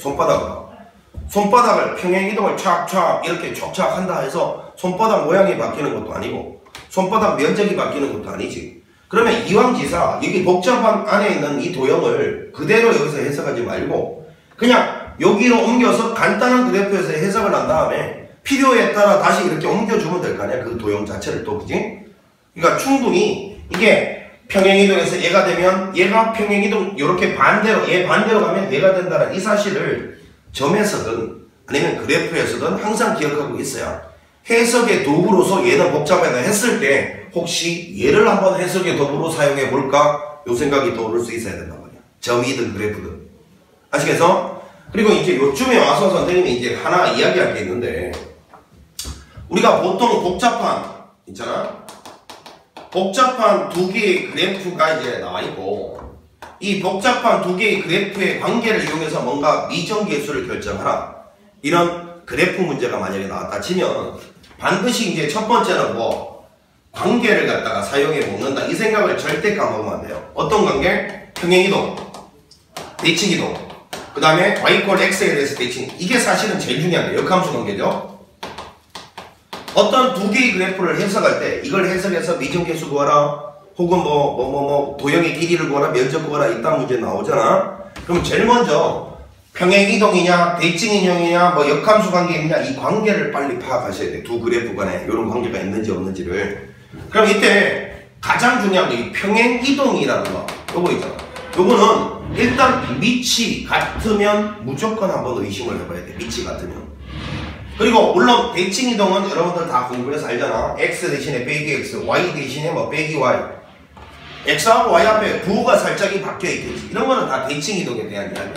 Speaker 1: 손바닥을 평행 이동을 촥촥 이렇게 촉착 한다 해서 손바닥 모양이 바뀌는 것도 아니고 손바닥 면적이 바뀌는 것도 아니지. 그러면 이왕지사 여기 복잡한 안에 있는 이 도형을 그대로 여기서 해석하지 말고 그냥 여기로 옮겨서 간단한 그래프에서 해석을 한 다음에 필요에 따라 다시 이렇게 옮겨주면 될 거 아니야. 그 도형 자체를 또, 그지? 그러니까 충분히 이게 평행이동에서 얘가 되면 얘가 평행이동 이렇게 반대로 얘 반대로 가면 얘가 된다는 이 사실을 점에서든 아니면 그래프에서든 항상 기억하고 있어야 해석의 도구로서 얘는 복잡하다 했을 때 혹시 얘를 한번 해석의 도구로 사용해 볼까? 요 생각이 떠오를 수 있어야 된단 말이야. 점이든 그래프든. 아시겠어? 그리고 이제 요쯤에 와서 선생님이 이제 하나 이야기할 게 있는데 우리가 보통 복잡한 있잖아. 복잡한 두 개의 그래프가 이제 나와 있고 이 복잡한 두 개의 그래프의 관계를 이용해서 뭔가 미정계수를 결정하라. 이런 그래프 문제가 만약에 나왔다 치면 반드시 이제 첫 번째는 뭐 관계를 갖다가 사용해 먹는다. 이 생각을 절대 까먹으면 안 돼요. 어떤 관계? 평행이동, 대칭이동, 그 다음에 y꼴 x에 대해서 대칭. 이게 사실은 제일 중요한 게 역함수 관계죠. 어떤 두 개의 그래프를 해석할 때 이걸 해석해서 미정계수 구하라 혹은 도형의 길이를 구하라 면적 구하라 이딴 문제 나오잖아. 그럼 제일 먼저 평행이동이냐 대칭인형이냐 뭐 역함수 관계이냐 이 관계를 빨리 파악하셔야 돼. 두 그래프 간에 이런 관계가 있는지 없는지를. 그럼 이때 가장 중요한 게 이 평행이동이라는 거 요거 있잖아. 요거는 일단 밑이 같으면 무조건 한번 의심을 해봐야 돼. 밑이 같으면. 그리고 물론 대칭이동은 여러분들 다 공부해서 알잖아. x 대신에 빼기 x, y 대신에 뭐 빼기 y. x하고 y 앞에 부호가 살짝이 바뀌어 있겠지. 이런 거는 다 대칭이동에 대한 이야기야.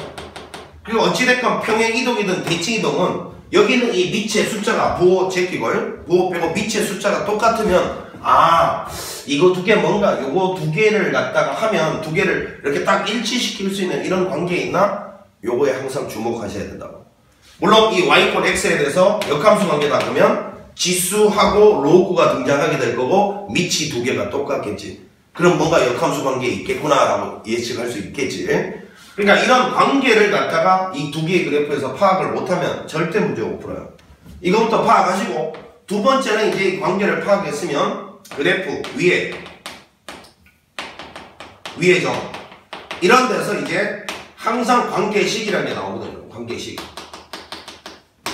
Speaker 1: 그리고 어찌됐건 평행이동이든 대칭이동은 여기는 이 밑에 숫자가 부호 제끼걸 부호 빼고 밑에 숫자가 똑같으면 아 이거 두 개 뭔가 요거 두 개를 갖다가 하면 두 개를 이렇게 딱 일치시킬 수 있는 이런 관계 있나? 요거에 항상 주목하셔야 된다고. 물론 이 y = x에 대해서 역함수 관계다 그러면 지수하고 로그가 등장하게 될 거고 밑이 두 개가 똑같겠지. 그럼 뭔가 역함수 관계에 있겠구나 라고 예측할 수 있겠지. 그러니까 이런 관계를 갖다가 이 두 개의 그래프에서 파악을 못하면 절대 문제 못 풀어요. 이거부터 파악하시고 두 번째는 이제 이 관계를 파악했으면 그래프 위에 점 이런 데서 이제 항상 관계식이라는 게 나오거든요. 관계식.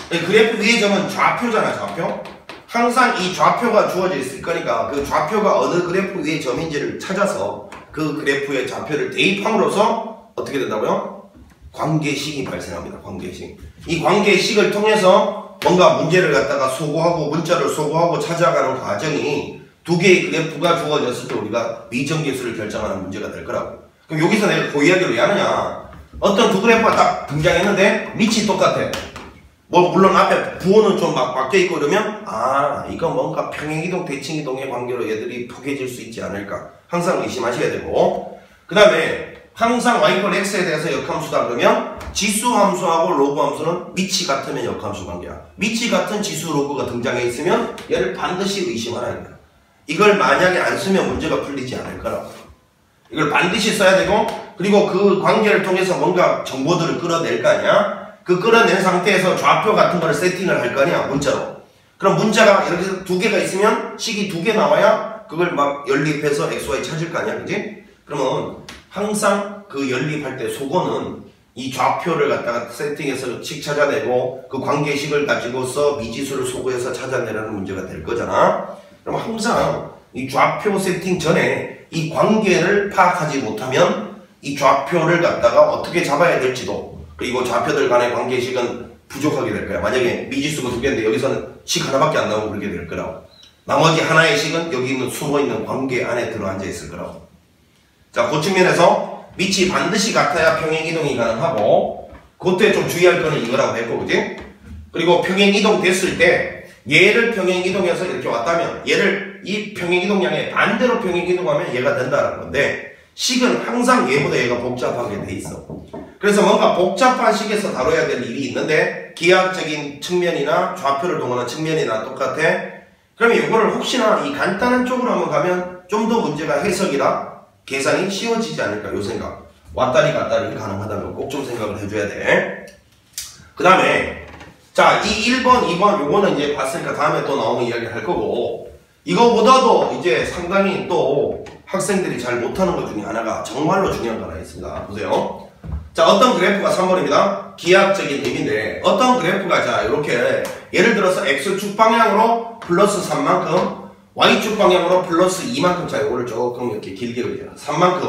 Speaker 1: 그래프 위의 점은 좌표잖아. 좌표. 항상 이 좌표가 주어져 있을 거니까 그 좌표가 어느 그래프 위의 점인지를 찾아서 그 그래프의 좌표를 대입함으로써 어떻게 된다고요? 관계식이 발생합니다. 관계식. 이 관계식을 통해서 뭔가 문제를 갖다가 소구하고 문자를 소구하고 찾아가는 과정이 두 개의 그래프가 주어졌을 때 우리가 미정계수를 결정하는 문제가 될 거라고. 그럼 여기서 내가 그 이야기를 왜 하느냐? 어떤 두 그래프가 딱 등장했는데 밑이 똑같아. 뭐 물론 앞에 부호는 좀 막 바뀌어 있고 그러면 아 이거 뭔가 평행이동 대칭이동의 관계로 얘들이 포개질 수 있지 않을까 항상 의심하셔야 되고 그 다음에 항상 y = x에 대해서 역함수다 그러면 지수 함수하고 로그 함수는 밑이 같으면 역함수 관계야. 밑이 같은 지수 로그가 등장해 있으면 얘를 반드시 의심하라 이거야. 이걸 만약에 안 쓰면 문제가 풀리지 않을 거라고. 이걸 반드시 써야 되고 그리고 그 관계를 통해서 뭔가 정보들을 끌어낼 거 아니야. 그 끌어낸 상태에서 좌표 같은 거를 세팅을 할 거 아니야. 문자로. 그럼 문자가 이렇게 두 개가 있으면 식이 두 개 나와야 그걸 막 연립해서 xy 찾을 거 아니야. 그지? 그러면 항상 그 연립할 때 속어는 이 좌표를 갖다가 세팅해서 식 찾아내고 그 관계식을 가지고서 미지수를 소구해서 찾아내라는 문제가 될 거잖아. 그럼 항상 이 좌표 세팅 전에 이 관계를 파악하지 못하면 이 좌표를 갖다가 어떻게 잡아야 될지도 그리고 좌표들 간의 관계식은 부족하게 될 거야. 만약에 미지수가 두 개인데 여기서는 식 하나밖에 안 나오고 그렇게 될 거라고. 나머지 하나의 식은 여기 있는 숨어있는 관계 안에 들어앉아 있을 거라고. 자, 그 측면에서 밑이 반드시 같아야 평행이동이 가능하고 그때 좀 주의할 거는 이거라고 했고 그지? 그리고 평행이동 됐을 때 얘를 평행이동해서 이렇게 왔다면 얘를 이 평행이동량에 반대로 평행이동하면 얘가 된다는 건데 식은 항상 얘보다 얘가 복잡하게 돼 있어. 그래서 뭔가 복잡한 식에서 다뤄야 될 일이 있는데 기하학적인 측면이나 좌표를 동원한 측면이나 똑같아. 그러면 이거를 혹시나 이 간단한 쪽으로 한번 가면 좀 더 문제가 해석이라 계산이 쉬워지지 않을까 요 생각. 왔다리 갔다리 가능하다면 꼭 좀 생각을 해줘야 돼. 그 다음에 자 이 1번 2번 요거는 이제 봤으니까 다음에 또 나오면 이야기 할 거고 이거보다도 이제 상당히 또 학생들이 잘 못하는 것 중에 하나가 정말로 중요한 거 하나 있습니다. 보세요. 자 어떤 그래프가 3번입니다. 기하학적인 얘기인데 어떤 그래프가 자 이렇게 예를 들어서 x축 방향으로 플러스 3만큼 y축 방향으로 플러스 2만큼 자 이거를 조금 이렇게 길게 그려요. 3만큼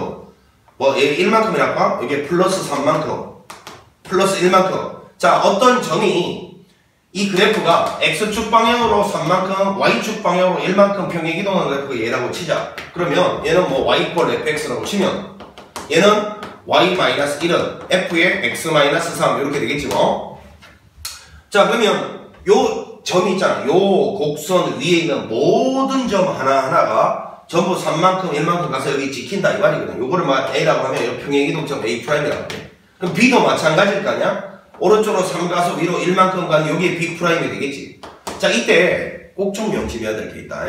Speaker 1: 뭐 1만큼이라 할까? 이게 플러스 3만큼 플러스 1만큼 자 어떤 점이 이 그래프가 x축 방향으로 3만큼 y축 방향으로 1만큼 평행이동하는 그래프가 얘라고 치자. 그러면 얘는 뭐 y = fx라고 치면 얘는 y-1은 f의 x-3 이렇게 되겠지 뭐. 자 그러면 요 점이 있잖아. 요 곡선 위에 있는 모든 점 하나하나가 전부 3만큼 1만큼 가서 여기 찍힌다 이 말이거든. 요거를 막 a라고 하면 요 평행이동점 a'이라고 해. 그럼 b도 마찬가지일 거 아니야? 오른쪽으로 3 가서 위로 1만큼 가는 여기에 b' 되겠지. 자 이때 꼭 좀 명심해야 될 게 있다.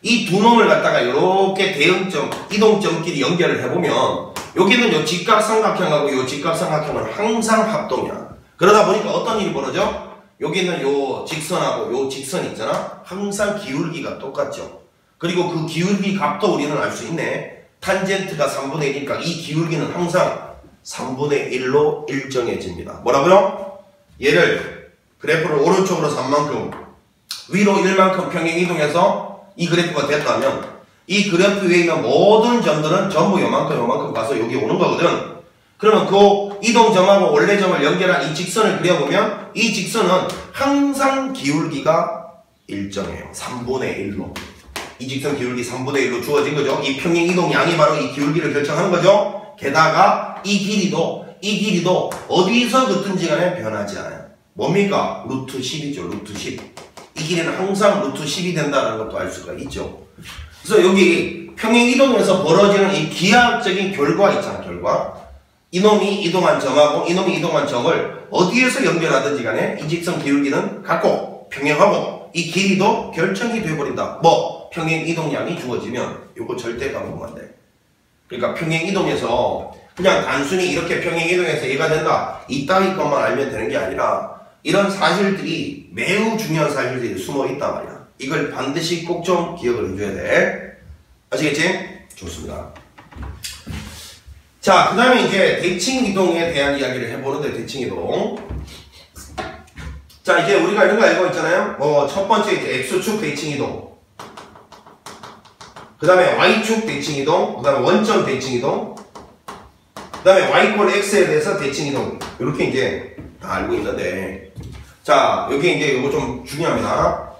Speaker 1: 이 두 놈을 갖다가 이렇게 대응점, 이동점끼리 연결을 해보면 여기는 요 직각삼각형하고 요 직각삼각형은 항상 합동이야. 그러다 보니까 어떤 일이 벌어져? 여기는 요 직선하고 요 직선이 있잖아. 항상 기울기가 똑같죠. 그리고 그 기울기 값도 우리는 알 수 있네. 탄젠트가 3분의 1이니까 이 기울기는 항상 3분의 1로 일정해집니다. 뭐라고요? 얘를 그래프를 오른쪽으로 3만큼 위로 1만큼 평행 이동해서 이 그래프가 됐다면 이 그래프 위에 있는 모든 점들은 전부 요만큼 가서 여기 오는 거거든. 그러면 그 이동점하고 원래점을 연결한 이 직선을 그려보면 이 직선은 항상 기울기가 일정해요. 3분의 1로. 이 직선 기울기 3분의 1로 주어진 거죠. 이 평행 이동 양이 바로 이 기울기를 결정하는 거죠. 게다가 이 길이도 어디서 긋든지 간에 변하지 않아요. 뭡니까? 루트 10이죠. 루트 10. 이 길이는 항상 루트 10이 된다는 것도 알 수가 있죠. 그래서 여기 평행 이동에서 벌어지는 이 기하학적인 결과 있잖아. 결과. 이놈이 이동한 점하고 이놈이 이동한 점을 어디에서 연결하든지 간에 이 직선 기울기는 같고 평행하고 이 길이도 결정이 돼버린다. 뭐? 평행 이동량이 주어지면 요거 절대 까먹으면 안 돼. 그러니까 평행 이동에서 그냥 단순히 이렇게 평행 이동해서 얘가 된다. 이따위 것만 알면 되는 게 아니라 이런 사실들이 매우 중요한 사실들이 숨어 있단 말이야. 이걸 반드시 꼭 좀 기억을 해줘야 돼. 아시겠지? 좋습니다. 자, 그 다음에 이제 대칭 이동에 대한 이야기를 해보는데, 대칭 이동. 자, 이제 우리가 이런 거 알고 있잖아요. 첫 번째 이제 X축 대칭 이동. 그 다음에 Y축 대칭 이동. 그 다음에 원점 대칭 이동. 그 다음에 Y = X에 대해서 대칭 이동. 이렇게 이제 다 알고 있는데. 자, 여기 이제 요거 좀 중요합니다.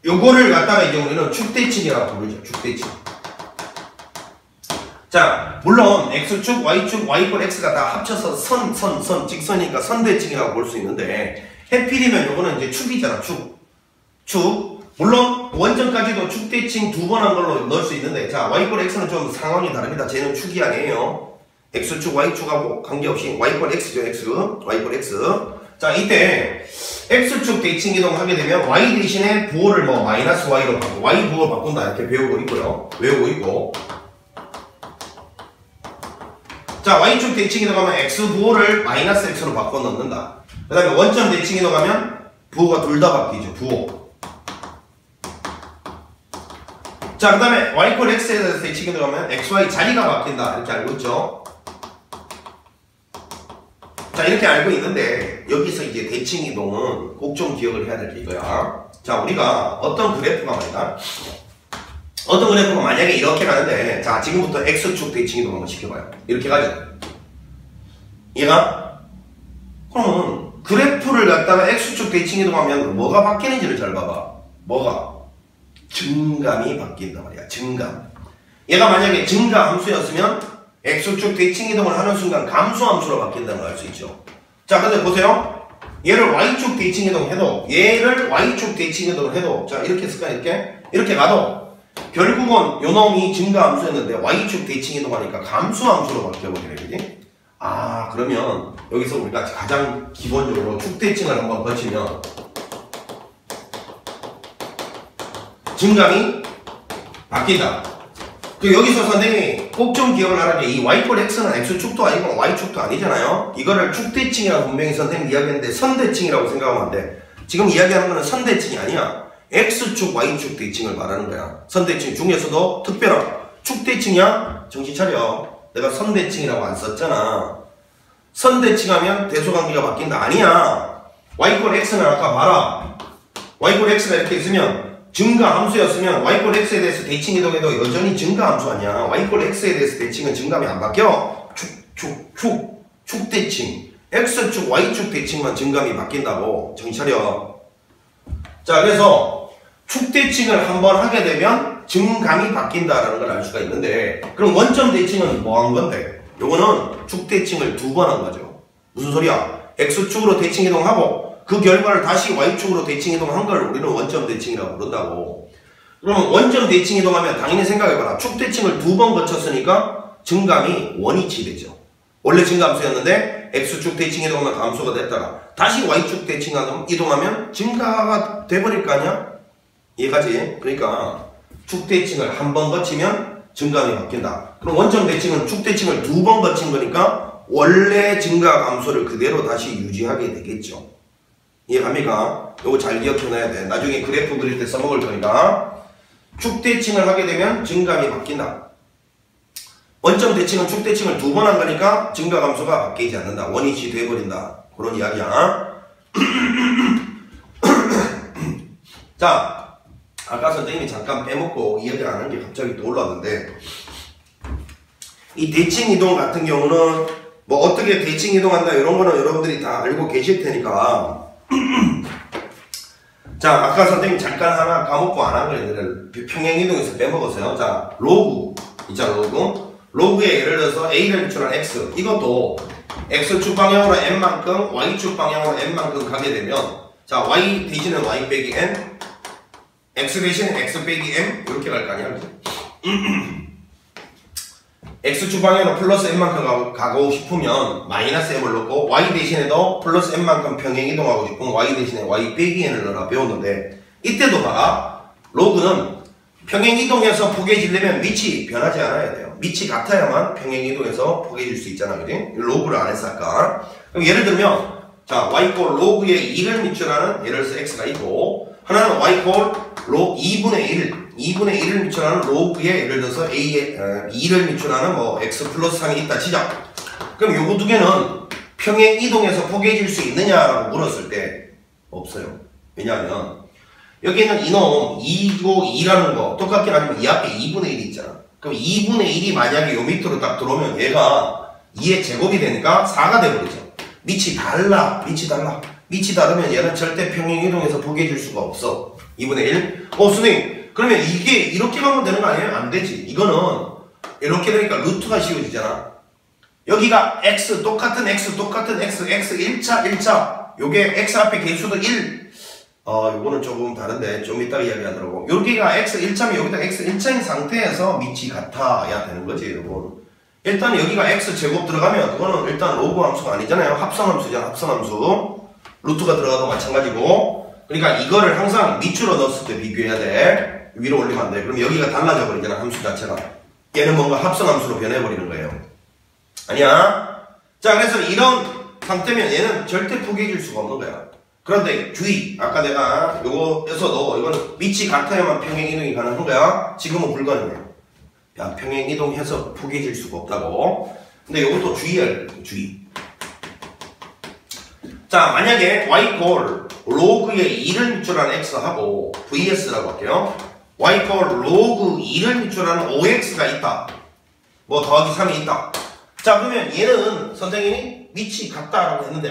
Speaker 1: 요거를 갖다가 이제 우리는 축대칭이라고 부르죠. 축대칭. 자, 물론 X축, Y축, Y = X가 다 합쳐서 선, 직선이니까 선대칭이라고 볼 수 있는데 해필이면 요거는 이제 축이잖아. 축. 물론 원점까지도 축대칭 2번 한 걸로 넣을 수 있는데 자, Y = X는 좀 상황이 다릅니다. 쟤는 축이 아니에요. X축, Y축하고 관계없이 Y = X죠. X, Y = X. 자, 이때 X축 대칭 이동하게 되면 Y 대신에 부호를 뭐 -Y로 바꾸고 Y 부호를 바꾼다 이렇게 배우고 있고요. 외우고 있고. 자, Y축 대칭 이동하면 X 부호를 -X로 바꿔 넣는다. 그 다음에 원점 대칭 이동하면 부호가 둘 다 바뀌죠. 부호. 자, 그 다음에 Y = X에 대해서 대칭 이동하면 XY 자리가 바뀐다. 이렇게 알고 있죠. 자, 이렇게 알고 있는데 여기서 이제 대칭 이동은 꼭 좀 기억을 해야 될 게 이거야. 자, 우리가 어떤 그래프가 말이다. 어떤 그래프가 만약에 이렇게 가는데 자, 지금부터 X축 대칭 이동 한번 시켜봐요. 이렇게 가죠. 얘가? 그러면 그래프를 갖다가 X축 대칭 이동하면 뭐가 바뀌는지를 잘 봐봐. 뭐가? 증감이 바뀐단 말이야. 증감. 얘가 만약에 증가 함수였으면 X축 대칭 이동을 하는 순간 감소 함수로 바뀐다는 걸 알 수 있죠. 자, 근데 보세요. 얘를 Y축 대칭 이동해도 얘를 Y축 대칭 이동을 해도 자, 이렇게 했을까? 이렇게 가도 결국은 요놈이 증가 함수였는데 Y축 대칭 이동하니까 감소 함수로 바뀌어버리네. 그지? 아, 그러면 여기서 우리가 가장 기본적으로 축 대칭을 한번 거치면 증감이 바뀐다. 그 여기서 선생님이 꼭 좀 기억을 하라는 게 이 Y = X는 X축도 아니고 Y축도 아니잖아요. 이거를 축대칭이라고 분명히 선생님 이야기했는데 선대칭이라고 생각하면 안 돼. 지금 이야기하는 거는 선대칭이 아니야. X축, Y축 대칭을 말하는 거야. 선대칭 중에서도 특별한 축대칭이야? 정신 차려. 내가 선대칭이라고 안 썼잖아. 선대칭하면 대소관계가 바뀐다. 아니야. Y = X는 아까 봐라. Y = X가 이렇게 있으면 증가 함수였으면 Y = X에 대해서 대칭 이동해도 여전히 증가 함수 아니야. Y = X에 대해서 대칭은 증감이 안 바뀌어. 축 대칭. X축, Y축 대칭만 증감이 바뀐다고. 정신 차려. 자, 그래서 축 대칭을 한번 하게 되면 증감이 바뀐다라는 걸 알 수가 있는데 그럼 원점 대칭은 뭐 한 건데? 요거는 축 대칭을 2번 한 거죠. 무슨 소리야? X축으로 대칭 이동하고 그 결과를 다시 Y축으로 대칭 이동한 걸 우리는 원점 대칭이라고 부른다고. 그러면 원점 대칭 이동하면 당연히 생각해봐라. 축 대칭을 2번 거쳤으니까 증감이 원위치 되죠. 원래 증감수였는데 X축 대칭 이동하면 감소가 됐다가 다시 Y축 대칭 이동하면 증가가 돼버릴 거 아니야? 이해가지? 그러니까 축 대칭을 한 번 거치면 증감이 바뀐다. 그럼 원점 대칭은 축 대칭을 2번 거친 거니까 원래 증가 감소를 그대로 다시 유지하게 되겠죠. 이해갑니까? 요거 잘 기억해놔야 돼. 나중에 그래프 그릴 때 써먹을 거니까. 축대칭을 하게 되면 증감이 바뀐다. 원점 대칭은 축 대칭을 2번 한 거니까 증가함수가 바뀌지 않는다. 원위치 돼버린다. 그런 이야기야. 자, 아까 선생님이 잠깐 빼먹고 이야기를 안 한 게 갑자기 떠올랐는데, 이 대칭 이동 같은 경우는 뭐 어떻게 대칭 이동한다 이런 거는 여러분들이 다 알고 계실 테니까. 자, 아까 선생님 잠깐 하나 까먹고 안 한 거 있는데 평행 이동에서 빼먹었어요. 자, 로그 있잖아. 로그에 예를 들어서 A를 비추는 X, 이것도 X축 방향으로 N만큼, Y축 방향으로 N만큼 가게 되면, 자, Y 대신에 Y 빼기 N, X 대신에 X 빼기 M, 이렇게 갈 거 아니야, 그치? X축 방향으로 플러스 N만큼 가고 싶으면 마이너스 M을 넣고, Y 대신에도 플러스 N만큼 평행 이동하고 싶으면 Y 대신에 Y 빼기 N을 넣어라 배웠는데, 이때도 봐, 로그는 평행 이동해서 포개지려면 위치 변하지 않아야 돼요. 위치 같아야만 평행 이동해서 포개질 수 있잖아, 그지? 로그를 안 했어, 아까. 그럼 예를 들면, 자, y꼴 로그에 2를 미출하는 예를 들어서 x가 있고, 하나는 y꼴 2분의 1을 미출하는 로그에 예를 들어서 a에 2를 미출하는 뭐 x 플러스 3이 있다 치자. 그럼 요거 두 개는 평행 이동해서 포개질 수 있느냐라고 물었을 때 없어요. 왜냐하면 여기는 이놈 2고 2라는 거 똑같긴 하지만 이 앞에 2분의 1이 있잖아. 그럼 2분의 1이 만약에 요 밑으로 딱 들어오면 얘가 2의 제곱이 되니까 4가 돼버리죠. 밑이 달라. 밑이 다르면 얘는 절대 평행 이동해서 포개질 수가 없어. 2분의 1. 선생님, 그러면 이게 이렇게 가면 되는 거 아니에요? 안 되지. 이거는 이렇게 되니까 루트가 씌워지잖아. 여기가 x 똑같은 x 1차 요게 x 앞에 개수도 1. 요거는 조금 다른데 좀 이따 이야기하더라고. 여기가 x 1차면 여기다 x 1차인 상태에서 밑이 같아야 되는 거지, 여러분. 일단 여기가 x 제곱 들어가면 그거는 일단 로그 함수가 아니잖아요. 합성함수잖아, 합성함수. 루트가 들어가도 마찬가지고. 그러니까 이거를 항상 밑줄로 넣었을 때 비교해야 돼. 위로 올리면 안 돼. 그럼 여기가 달라져 버리잖아, 함수 자체가. 얘는 뭔가 합성함수로 변해버리는 거예요. 아니야? 자, 그래서 이런 상태면 얘는 절대 포개질 수가 없는 거야. 그런데 주의, 아까 내가 요거에서도 이거는 밑이 같아야만 평행 이동이 가능한 거야. 지금은 불가능해. 야, 평행 이동해서 포개질 수가 없다고. 근데 요것도 주의할 주의. 자, 만약에 y꼴 로그에 2를 미출하는 x하고 vs라고 할게요. y꼴 로그 2를 미출하는 5x가 있다. 뭐 더하기 3이 있다. 자, 그러면 얘는 선생님이 밑이 같다라고 했는데,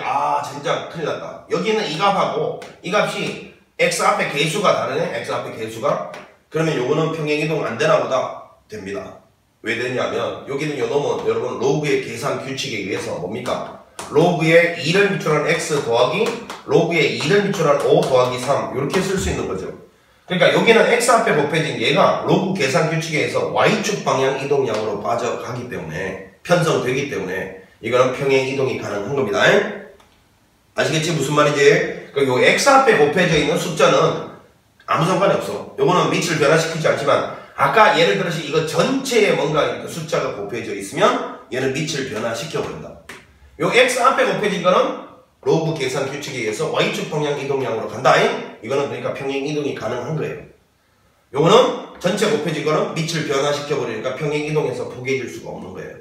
Speaker 1: 진짜 큰일 났다. 여기는 이 값하고 이 값이 x 앞에 개수가 다르네. x 앞에 개수가. 그러면 요거는 평행 이동 안 되나 보다. 됩니다. 왜 되냐면 여기는 요 놈은 여러분 로그의 계산 규칙에 의해서 뭡니까? 로그에 2를 미출한 x 더하기 로그에 2를 미출한 5 더하기 3 이렇게 쓸 수 있는 거죠. 그러니까 여기는 x 앞에 곱해진 얘가 로그 계산 규칙에 의해서 y축 방향 이동량으로 빠져가기 때문에 편성되기 때문에 이거는 평행 이동이 가능한 겁니다. 아시겠지? 무슨 말이지? 그리고 x 앞에 곱해져 있는 숫자는 아무 상관이 없어. 요거는 밑을 변화시키지 않지만 아까 예를 들어서 이거 전체에 뭔가 숫자가 곱해져 있으면 얘는 밑을 변화시켜버린다. 요 x 앞에 곱해진 거는 로그 계산 규칙에 의해서 y축 방향 이동량으로 간다. 이거는 그러니까 평행 이동이 가능한 거예요. 요거는 전체 곱해진 거는 밑을 변화시켜버리니까 평행 이동해서 포개질 수가 없는 거예요.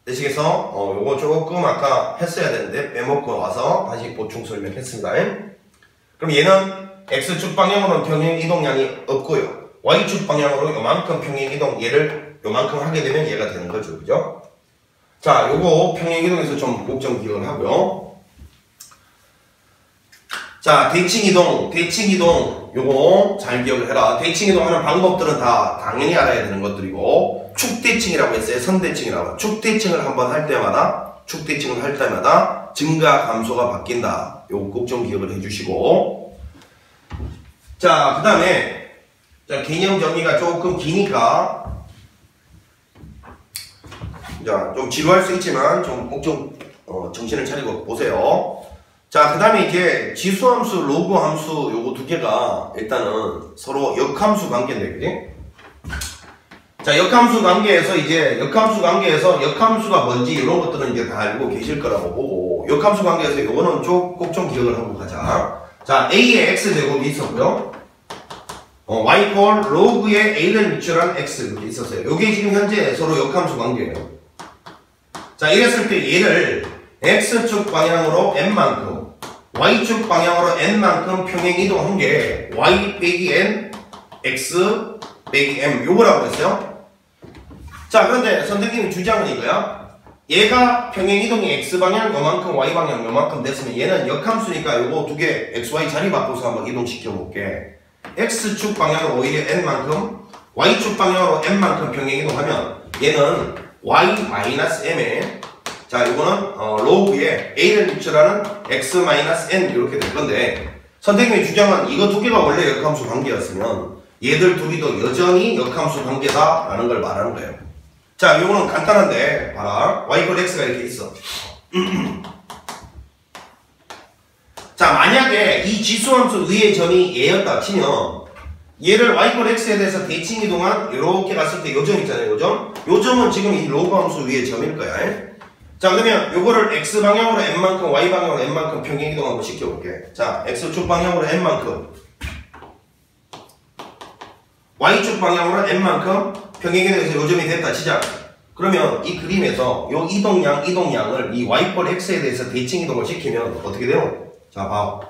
Speaker 1: 되시겠어? 요거 조금 아까 했어야 되는데 빼먹고 와서 다시 보충 설명했습니다. 그럼 얘는 x축 방향으로는 평행 이동량이 없고요. y축 방향으로 요만큼 평행 이동, 얘를 요만큼 하게 되면 얘가 되는 거죠. 그죠? 자, 요거 평행 이동에서 좀 목적 기억을 하고요. 자, 대칭 이동, 요거 잘 기억을 해라. 대칭 이동하는 방법들은 다 당연히 알아야 되는 것들이고, 축대칭이라고 했어요. 선대칭이라고. 축대칭을 한번 할 때마다, 증가, 감소가 바뀐다. 요거 꼭 좀 기억을 해주시고. 자, 그 다음에, 자, 개념 정리가 조금 기니까, 자, 좀 지루할 수 있지만, 정신을 차리고 보세요. 자, 그 다음에 이제 지수함수, 로그함수 요거 두 개가 일단은 서로 역함수 관계인데, 그지? 자, 역함수 관계에서 역함수가 뭔지 이런 것들은 이제 다 알고 계실 거라고 보고, 역함수 관계에서 요거는 꼭 좀 기억을 하고 가자. 자, A의 X제곱이 있었고요. y 꼴 로그의 a를 밑줄한 x 이렇게 있었어요. 요게 지금 현재 서로 역함수 관계예요. 자, 이랬을 때 얘를 x축 방향으로 n만큼, y축 방향으로 n만큼 평행 이동한 게 y 빼기 n, x 빼기 m 요거라고 했어요. 자, 그런데 선생님의 주장은 이거야. 얘가 평행 이동이 x방향 요만큼, y방향 요만큼 됐으면 얘는 역함수니까 요거 두 개 xy 자리 바꿔서 한번 이동시켜 볼게. x축 방향으로 오히려 n만큼, y축 방향으로 n만큼 평행 이동하면 얘는 y-m에 자, 이거는 로그에 a를 밑줄하는 x-n 이렇게 될 건데 선생님의 주장은 이거 두 개가 원래 역함수 관계였으면 얘들 둘이도 여전히 역함수 관계다라는 걸 말하는 거예요. 자, 이거는 간단한데 봐라. y = x가 이렇게 있어. 자, 만약에 이 지수함수 위의 점이 얘였다 치면 얘를 y = x에 대해서 대칭 이동한 이렇게 갔을 때 요점 있잖아요. 요점. 요점은 지금 이 로그 함수 위의 점일 거야. 자, 그러면 요거를 x방향으로 n만큼, y방향으로 n만큼 평행 이동 한번 시켜볼게. 자, x축 방향으로 n만큼, y축 방향으로 n만큼 평행 이동해서 요점이 됐다 치자. 그러면 이 그림에서 요 이동량을 이 y = x에 대해서 대칭 이동을 시키면 어떻게 돼요? 자, 봐.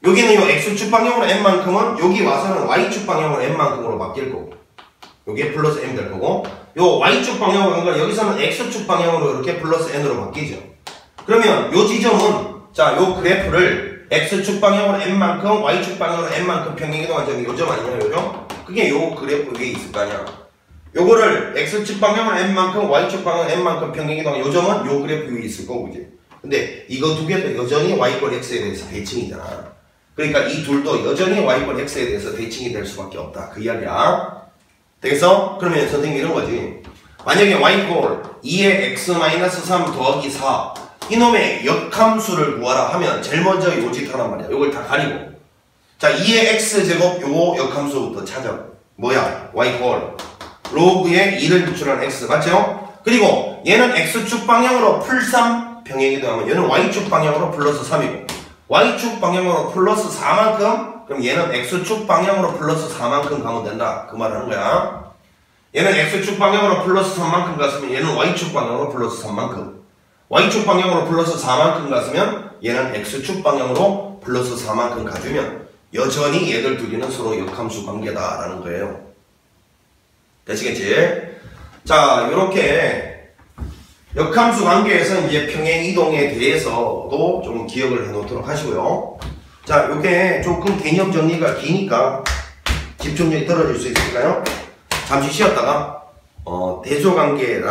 Speaker 1: 여기는 요 x축 방향으로 n만큼은 여기 와서는 y축 방향으로 n만큼으로 바뀔 거고 요게 플러스 m 될 거고 요 y축 방향으로 간 걸 여기서는 x축 방향으로 이렇게 플러스 n으로 바뀌죠. 그러면 요 지점은 자, 요 그래프를 x축 방향으로 n만큼 y축 방향으로 n만큼 평행 이동한 점이 요점 아니냐 요점? 그게 요 그래프 위에 있을 거 아니야. 요거를 x축 방향으로 n만큼 y축 방향으로 n만큼 평행 이동한 요점은 요 그래프 위에 있을 거고 그지? 근데 이거 두 개도 여전히 y = x에 대해서 대칭이잖아. 그러니까 이 둘도 여전히 y = x에 대해서 대칭이 될 수밖에 없다. 그 이야기야. 되겠어? 그러면 선생님이 이런 거지. 만약에 y = 2의 x-3 더하기 4 이놈의 역함수를 구하라 하면 제일 먼저 요 짓 하란 말이야. 요걸 다 가리고. 자, 2의 x제곱 요 역함수부터 찾아. 뭐야? y = 로그의 2를 밑줄한 x. 맞죠? 그리고 얘는 x축 방향으로 풀3 평행 이동하면 얘는 y축 방향으로 플러스 3이고 y축 방향으로 플러스 4만큼 그럼 얘는 x축 방향으로 플러스 4만큼 가면 된다. 그 말 하는 거야. 얘는 x축 방향으로 플러스 3만큼 갔으면 얘는 y축 방향으로 플러스 3만큼 y축 방향으로 플러스 4만큼 갔으면 얘는 x축 방향으로 플러스 4만큼 가주면 여전히 얘들 둘이는 서로 역함수 관계다라는 거예요. 되시겠지? 자, 요렇게 역함수 관계에서 이제 평행 이동에 대해서도 좀 기억을 해 놓도록 하시고요. 자, 요게 조금 개념 정리가 기니까 집중력이 떨어질 수 있을까요? 잠시 쉬었다가 대조관계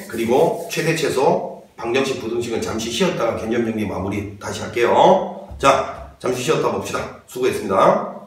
Speaker 1: 그리고 최대 최소 방정식 부등식은 잠시 쉬었다가 개념 정리 마무리 다시 할게요. 자, 잠시 쉬었다 봅시다. 수고했습니다.